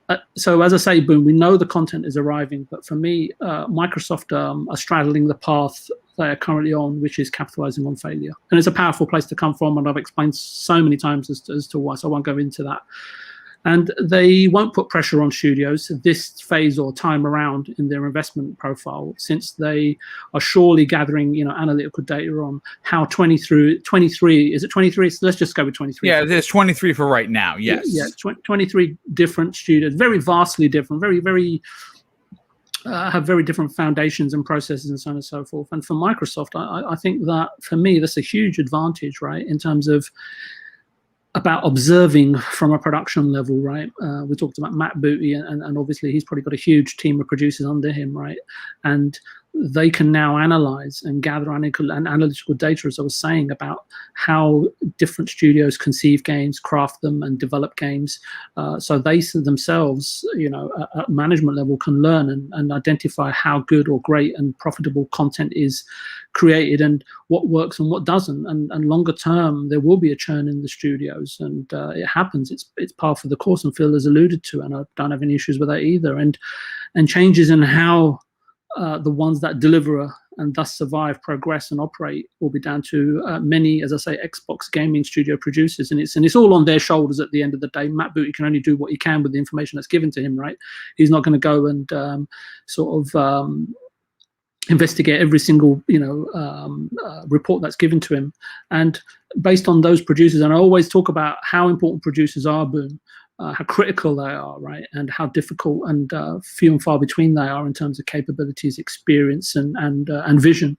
as I say, boom, we know the content is arriving, but for me, Microsoft are straddling the path they are currently on, which is capitalizing on failure. And it's a powerful place to come from, and I've explained so many times as to why, so I won't go into that. And they won't put pressure on studios this phase or time around in their investment profile, since they are surely gathering, analytical data on how 23, is it 23? So let's just go with 23. Yeah, there's 23 for right now, yes. Yeah, 23 different studios, very vastly different, very, very, have very different foundations and processes and so on and so forth. And for Microsoft, I think that, for me, that's a huge advantage, right, in terms of about observing from a production level, right? We talked about Matt Booty, and obviously he's probably got a huge team of producers under him, right? And they can now analyze and gather analytical data, as I was saying, about how different studios conceive games, craft them, and develop games. So they themselves, at management level, can learn and identify how good or great and profitable content is created, and what works and what doesn't. And longer term, there will be a churn in the studios, and it happens. It's par for the course, and Phil has alluded to, and I don't have any issues with that either. And changes in how the ones that deliver and thus survive, progress, and operate will be down to many, as I say, Xbox gaming studio producers, and it's all on their shoulders at the end of the day. Matt Booty can only do what he can with the information that's given to him, right? He's not going to go and investigate every single report that's given to him. And based on those producers, and I always talk about how important producers are, boom, how critical they are, right, and how difficult and few and far between they are in terms of capabilities, experience, and vision.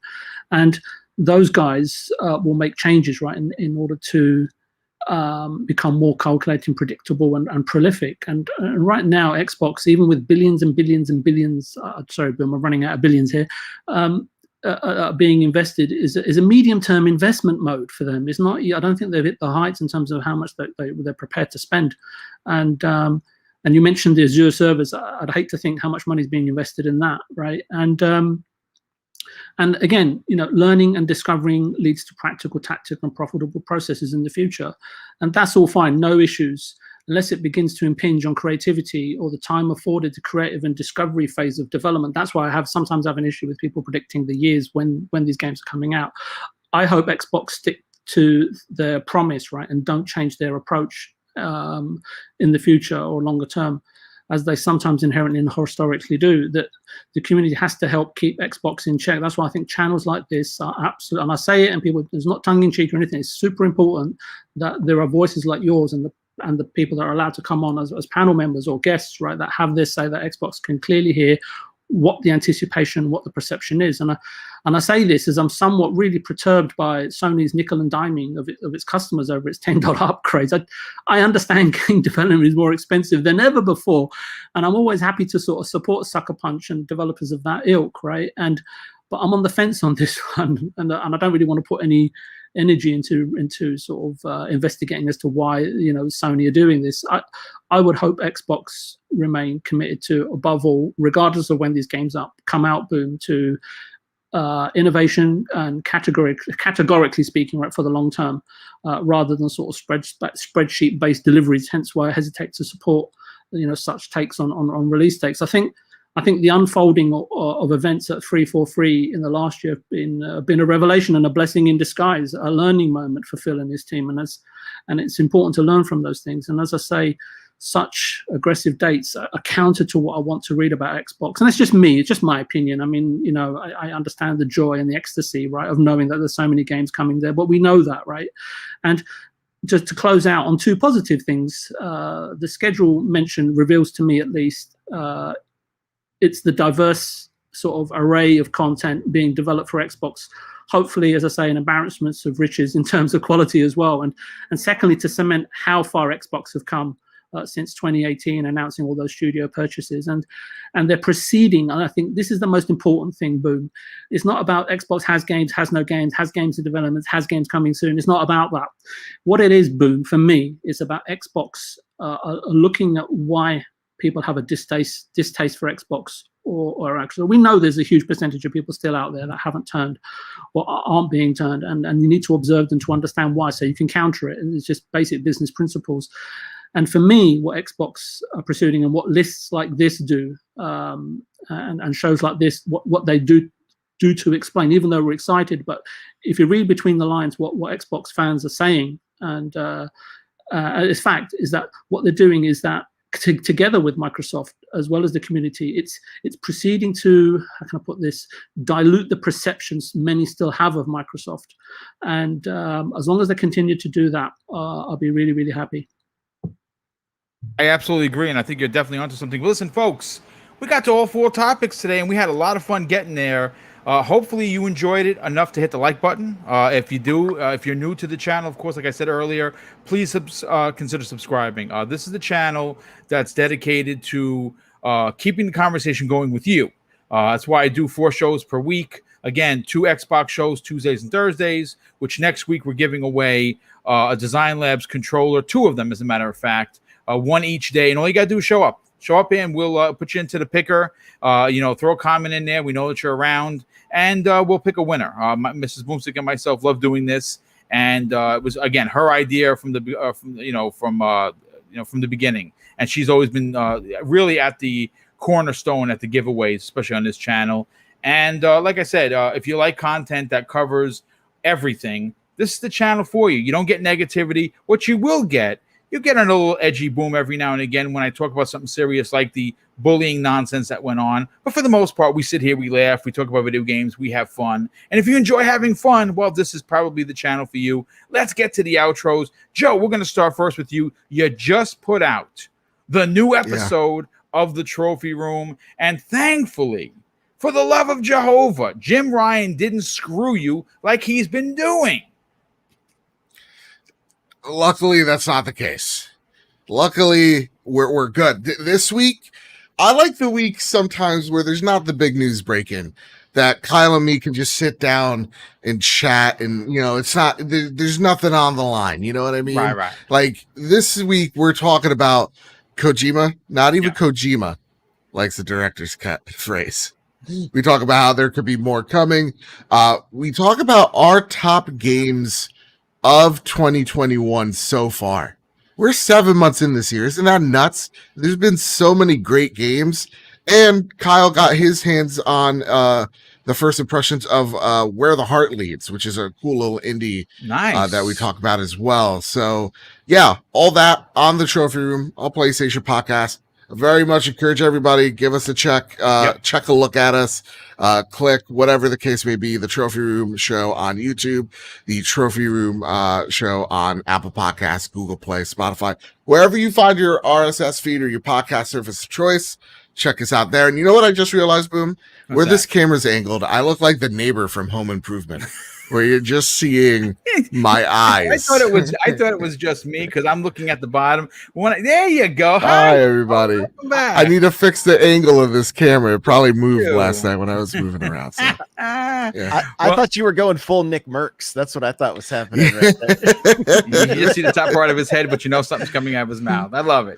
And those guys will make changes, right, in order to become more calculating, predictable, and prolific. And right now, Xbox, even with billions and billions and billions, sorry, I'm running out of billions here, being invested, is a medium-term investment mode for them. It's not. I don't think they've hit the heights in terms of how much they're prepared to spend. And And you mentioned the Azure servers. I'd hate to think how much money is being invested in that, right? And again, learning and discovering leads to practical, tactical, and profitable processes in the future. And that's all fine, no issues, unless it begins to impinge on creativity or the time afforded to creative and discovery phase of development. That's why I sometimes have an issue with people predicting the years when these games are coming out. I hope Xbox stick to their promise, right, and don't change their approach in the future or longer term, as they sometimes inherently and historically do. That the community has to help keep Xbox in check. That's why I think channels like this are absolutely, and I say it, and people, it's not tongue-in-cheek or anything, it's super important that there are voices like yours and the people that are allowed to come on as panel members or guests, right, that have this, say that Xbox can clearly hear what the anticipation, what the perception is. And I say this as I'm somewhat really perturbed by Sony's nickel and diming of its customers over its $10 upgrades. I understand game development is more expensive than ever before, and I'm always happy to sort of support Sucker Punch and developers of that ilk, right? But I'm on the fence on this one, and I don't really want to put any energy into sort of investigating as to why Sony are doing this. I would hope Xbox remain committed to, above all, regardless of when these games come out, boom, to innovation and categorically speaking, right, for the long term, rather than sort of spreadsheet based deliveries. Hence why I hesitate to support such takes on release dates. I think the unfolding of events at 343 in the last year have been a revelation and a blessing in disguise, a learning moment for Phil and his team, and it's important to learn from those things. And as I say, such aggressive dates are counter to what I want to read about Xbox. And it's just me, it's just my opinion. I mean, I understand the joy and the ecstasy, right, of knowing that there's so many games coming there, but we know that, right? And just to close out on two positive things, the schedule mentioned reveals to me at least it's the diverse sort of array of content being developed for Xbox. Hopefully, as I say, an embarrassment of riches in terms of quality as well. And secondly, to cement how far Xbox have come since 2018, announcing all those studio purchases. And they're proceeding, and I think this is the most important thing, boom. It's not about Xbox has games, has no games, has games in development, has games coming soon. It's not about that. What it is, boom, for me, it's about Xbox looking at why people have a distaste for Xbox or actually, we know there's a huge percentage of people still out there that haven't turned or aren't being turned, and you need to observe them to understand why, so you can counter it. And it's just basic business principles. And for me, what Xbox are pursuing and what lists like this do, and shows like this, what they do to explain, even though we're excited, but if you read between the lines what Xbox fans are saying, and it's fact, is that what they're doing is that together with Microsoft as well as the community, it's proceeding to, how can I put this, dilute the perceptions many still have of Microsoft. And as long as they continue to do that, I'll be really, really happy. I absolutely agree, and I think you're definitely onto something. Listen, folks, we got to all 4 topics today, and we had a lot of fun getting there. Hopefully you enjoyed it enough to hit the like button. If you do, if you're new to the channel, of course, like I said earlier, please consider subscribing. This is the channel that's dedicated to keeping the conversation going with you. That's why I do 4 shows per week. Again, 2 Xbox shows, Tuesdays and Thursdays, which next week we're giving away a Design Labs controller, 2 of them, as a matter of fact, 1 each day. And all you got to do is show up. Show up and we'll put you into the picker. Throw a comment in there. We know that you're around, and we'll pick a winner. Mrs. Boomstick and myself love doing this, and it was, again, her idea from the beginning, and she's always been really at the cornerstone at the giveaways, especially on this channel. And like I said, if you like content that covers everything, this is the channel for you. You don't get negativity. What you will get, you get a little edgy boom every now and again when I talk about something serious like the bullying nonsense that went on. But for the most part, we sit here, we laugh, we talk about video games, we have fun. And if you enjoy having fun, well, this is probably the channel for you. Let's get to the outros. Joe, we're going to start first with you. You just put out the new episode of The Trophy Room. And thankfully, for the love of Jehovah, Jim Ryan didn't screw you like he's been doing. Luckily, that's not the case. Luckily, we're good. This week, I like the week sometimes where there's not the big news break-in, that Kyle and me can just sit down and chat, and it's not there's nothing on the line. You know what I mean? Right. Like this week, we're talking about Kojima, not even Kojima likes the director's cut phrase. We talk about how there could be more coming. We talk about our top games of 2021 so far. We're 7 months in this year. Isn't that nuts? There's been so many great games. And Kyle got his hands on the first impressions of Where the Heart Leads, which is a cool little indie that we talk about as well. So, yeah, all that on the Trophy Room, all PlayStation Podcast. I very much encourage everybody, give us a check, check a look at us, click whatever the case may be, the Trophy Room show on YouTube, the Trophy Room show on Apple Podcasts, Google Play, Spotify, wherever you find your RSS feed or your podcast service of choice. Check us out there. And you know what I just realized, Boom? Where this camera's angled, I look like the neighbor from Home Improvement, where you're just seeing my eyes. I thought it was just me because I'm looking at the bottom. There you go. Hi everybody. I need to fix the angle of this camera. It probably moved last night when I was moving around. So. Yeah. I thought you were going full Nick Merckx. That's what I thought was happening right there. You just see the top part of his head, but you know something's coming out of his mouth. I love it.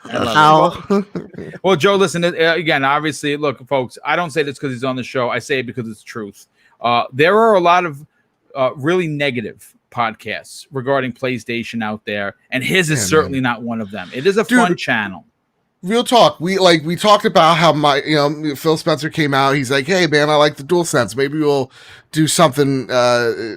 Well, Joe, listen, again, obviously, look, folks, I don't say this because he's on the show. I say it because it's truth. There are a lot of really negative podcasts regarding PlayStation out there, and his is certainly not one of them. It is a fun channel. Real talk. We talked about how Phil Spencer came out. He's like, "Hey man, I like the DualSense. Maybe we'll do something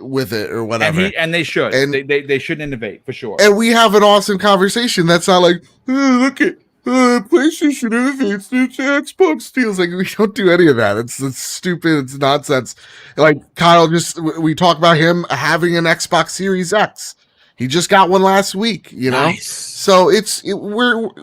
with it or whatever." And they should. And they should innovate for sure. And we have an awesome conversation. That's not like, look at PlayStation innovates, Xbox steals. Like, we don't do any of that. It's stupid. It's nonsense. Like Kyle we talk about him having an Xbox Series X. He just got one last week, you know? Nice. So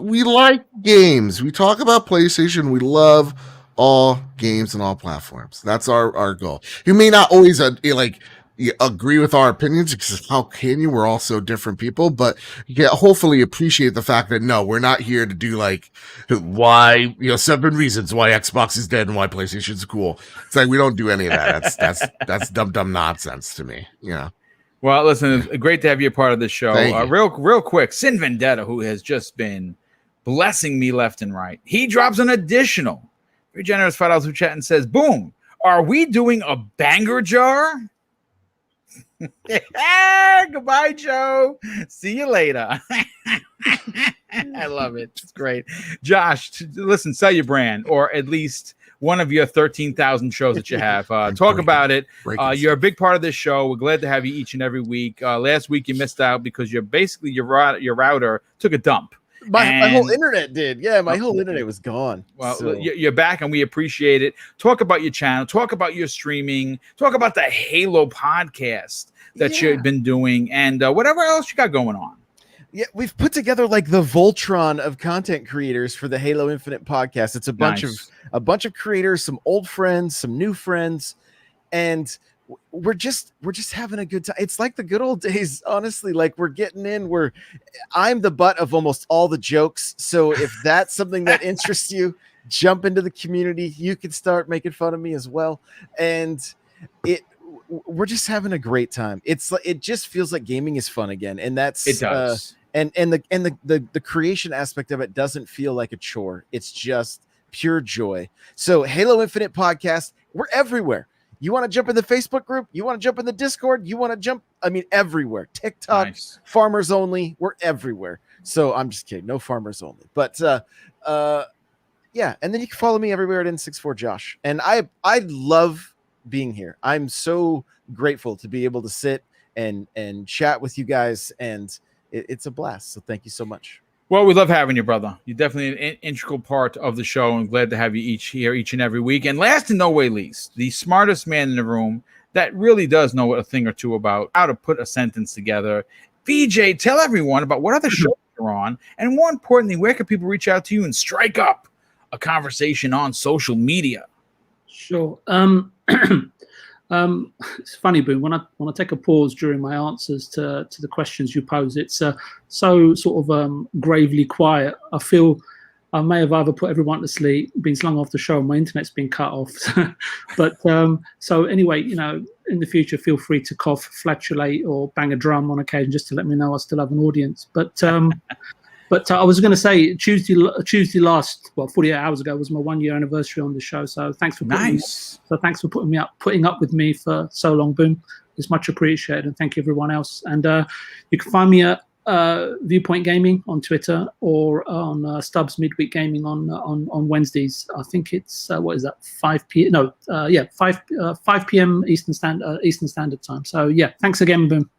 we like games. We talk about PlayStation. We love all games and all platforms. That's our goal. You may not always agree with our opinions, because how can you? We're all so different people, but you can hopefully appreciate the fact that no, we're not here to do why 7 reasons why Xbox is dead and why PlayStation's cool. It's like we don't do any of that. That's dumb nonsense to me. Well, listen, it's great to have you a part of this show. Real quick, Sin Vendetta, who has just been blessing me left and right, he drops an additional very generous $5 super chat and says, "Boom, are we doing a banger jar?" Goodbye, Joe. See you later. I love it. It's great. Josh, listen, sell your brand, or at least one of your 13,000 shows that you have. Talk about it. You're a big part of this show. We're glad to have you each and every week. Last week you missed out because your router took a dump. My whole internet did. Yeah, my whole internet was gone. Well, so you're back, and we appreciate it. Talk about your channel. Talk about your streaming. Talk about the Halo podcast that you've been doing, and whatever else you got going on. Yeah, we've put together like the Voltron of content creators for the Halo Infinite podcast. It's a bunch of creators, some old friends, some new friends, and we're just having a good time. It's like the good old days, honestly. Like, we're getting in. I'm the butt of almost all the jokes. So if that's something that interests you, jump into the community. You can start making fun of me as well, and we're just having a great time. It just feels like gaming is fun again, and that's it does. And the creation aspect of it doesn't feel like a chore. It's just pure joy. So Halo Infinite podcast, we're everywhere. You want to jump in the Facebook group? You want to jump in the Discord? You want to jump? I mean, everywhere. TikTok, Farmers Only. We're everywhere. So I'm just kidding. No Farmers Only. But yeah. And then you can follow me everywhere at N64Josh. And I love being here. I'm so grateful to be able to sit and chat with you guys, and it's a blast. So thank you so much. Well, we love having you, brother. You're definitely an integral part of the show, and glad to have you each and every week. And last and no way least, the smartest man in the room that really does know a thing or two about how to put a sentence together. VJ, tell everyone about what other shows you're on, and more importantly, where can people reach out to you and strike up a conversation on social media? Sure. It's funny, Boone, when I take a pause during my answers to the questions you pose, it's so sort of gravely quiet. I feel I may have either put everyone to sleep, been slung off the show, my internet's been cut off. But so anyway, in the future, feel free to cough, flatulate, or bang a drum on occasion just to let me know I still have an audience. But But I was going to say Tuesday last, 48 hours ago was my 1 year anniversary on the show. So thanks for thanks for putting up with me for so long, Boom. It's much appreciated, and thank you everyone else. And you can find me at Viewpoint Gaming on Twitter or on Stubbs Midweek Gaming on Wednesdays. I think it's 5 p.m. No, 5 p.m. Eastern Standard Time. So yeah, thanks again, Boom.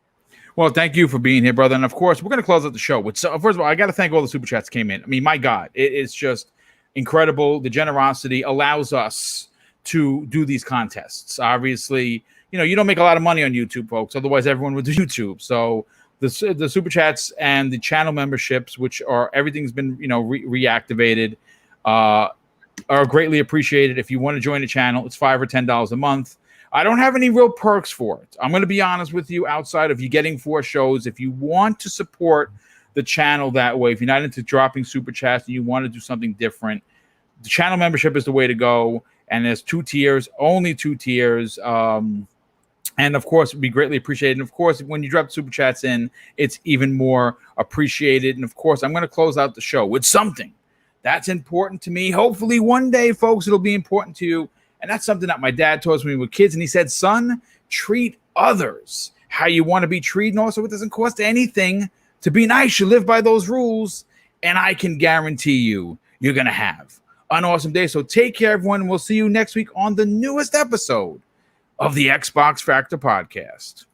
Well, thank you for being here, brother. And of course, we're going to close out the show with. So, first of all, I got to thank all the super chats that came in. I mean, my God, it is just incredible. The generosity allows us to do these contests. Obviously, you don't make a lot of money on YouTube, folks. Otherwise, everyone would do YouTube. So the super chats and the channel memberships, which are everything's been reactivated, are greatly appreciated. If you want to join the channel, it's $5 or $10 a month. I don't have any real perks for it. I'm going to be honest with you. Outside of you getting 4 shows, if you want to support the channel that way, if you're not into dropping super chats and you want to do something different, the channel membership is the way to go. And there's 2 tiers, only 2 tiers. And of course, it would be greatly appreciated. And of course, when you drop super chats in, it's even more appreciated. And of course, I'm going to close out the show with something that's important to me. Hopefully one day, folks, it'll be important to you. And that's something that my dad taught us when we were kids. And he said, son, treat others how you want to be treated. And also, it doesn't cost anything to be nice. You live by those rules. And I can guarantee you're going to have an awesome day. So take care, everyone. And we'll see you next week on the newest episode of the Xbox Factor Podcast.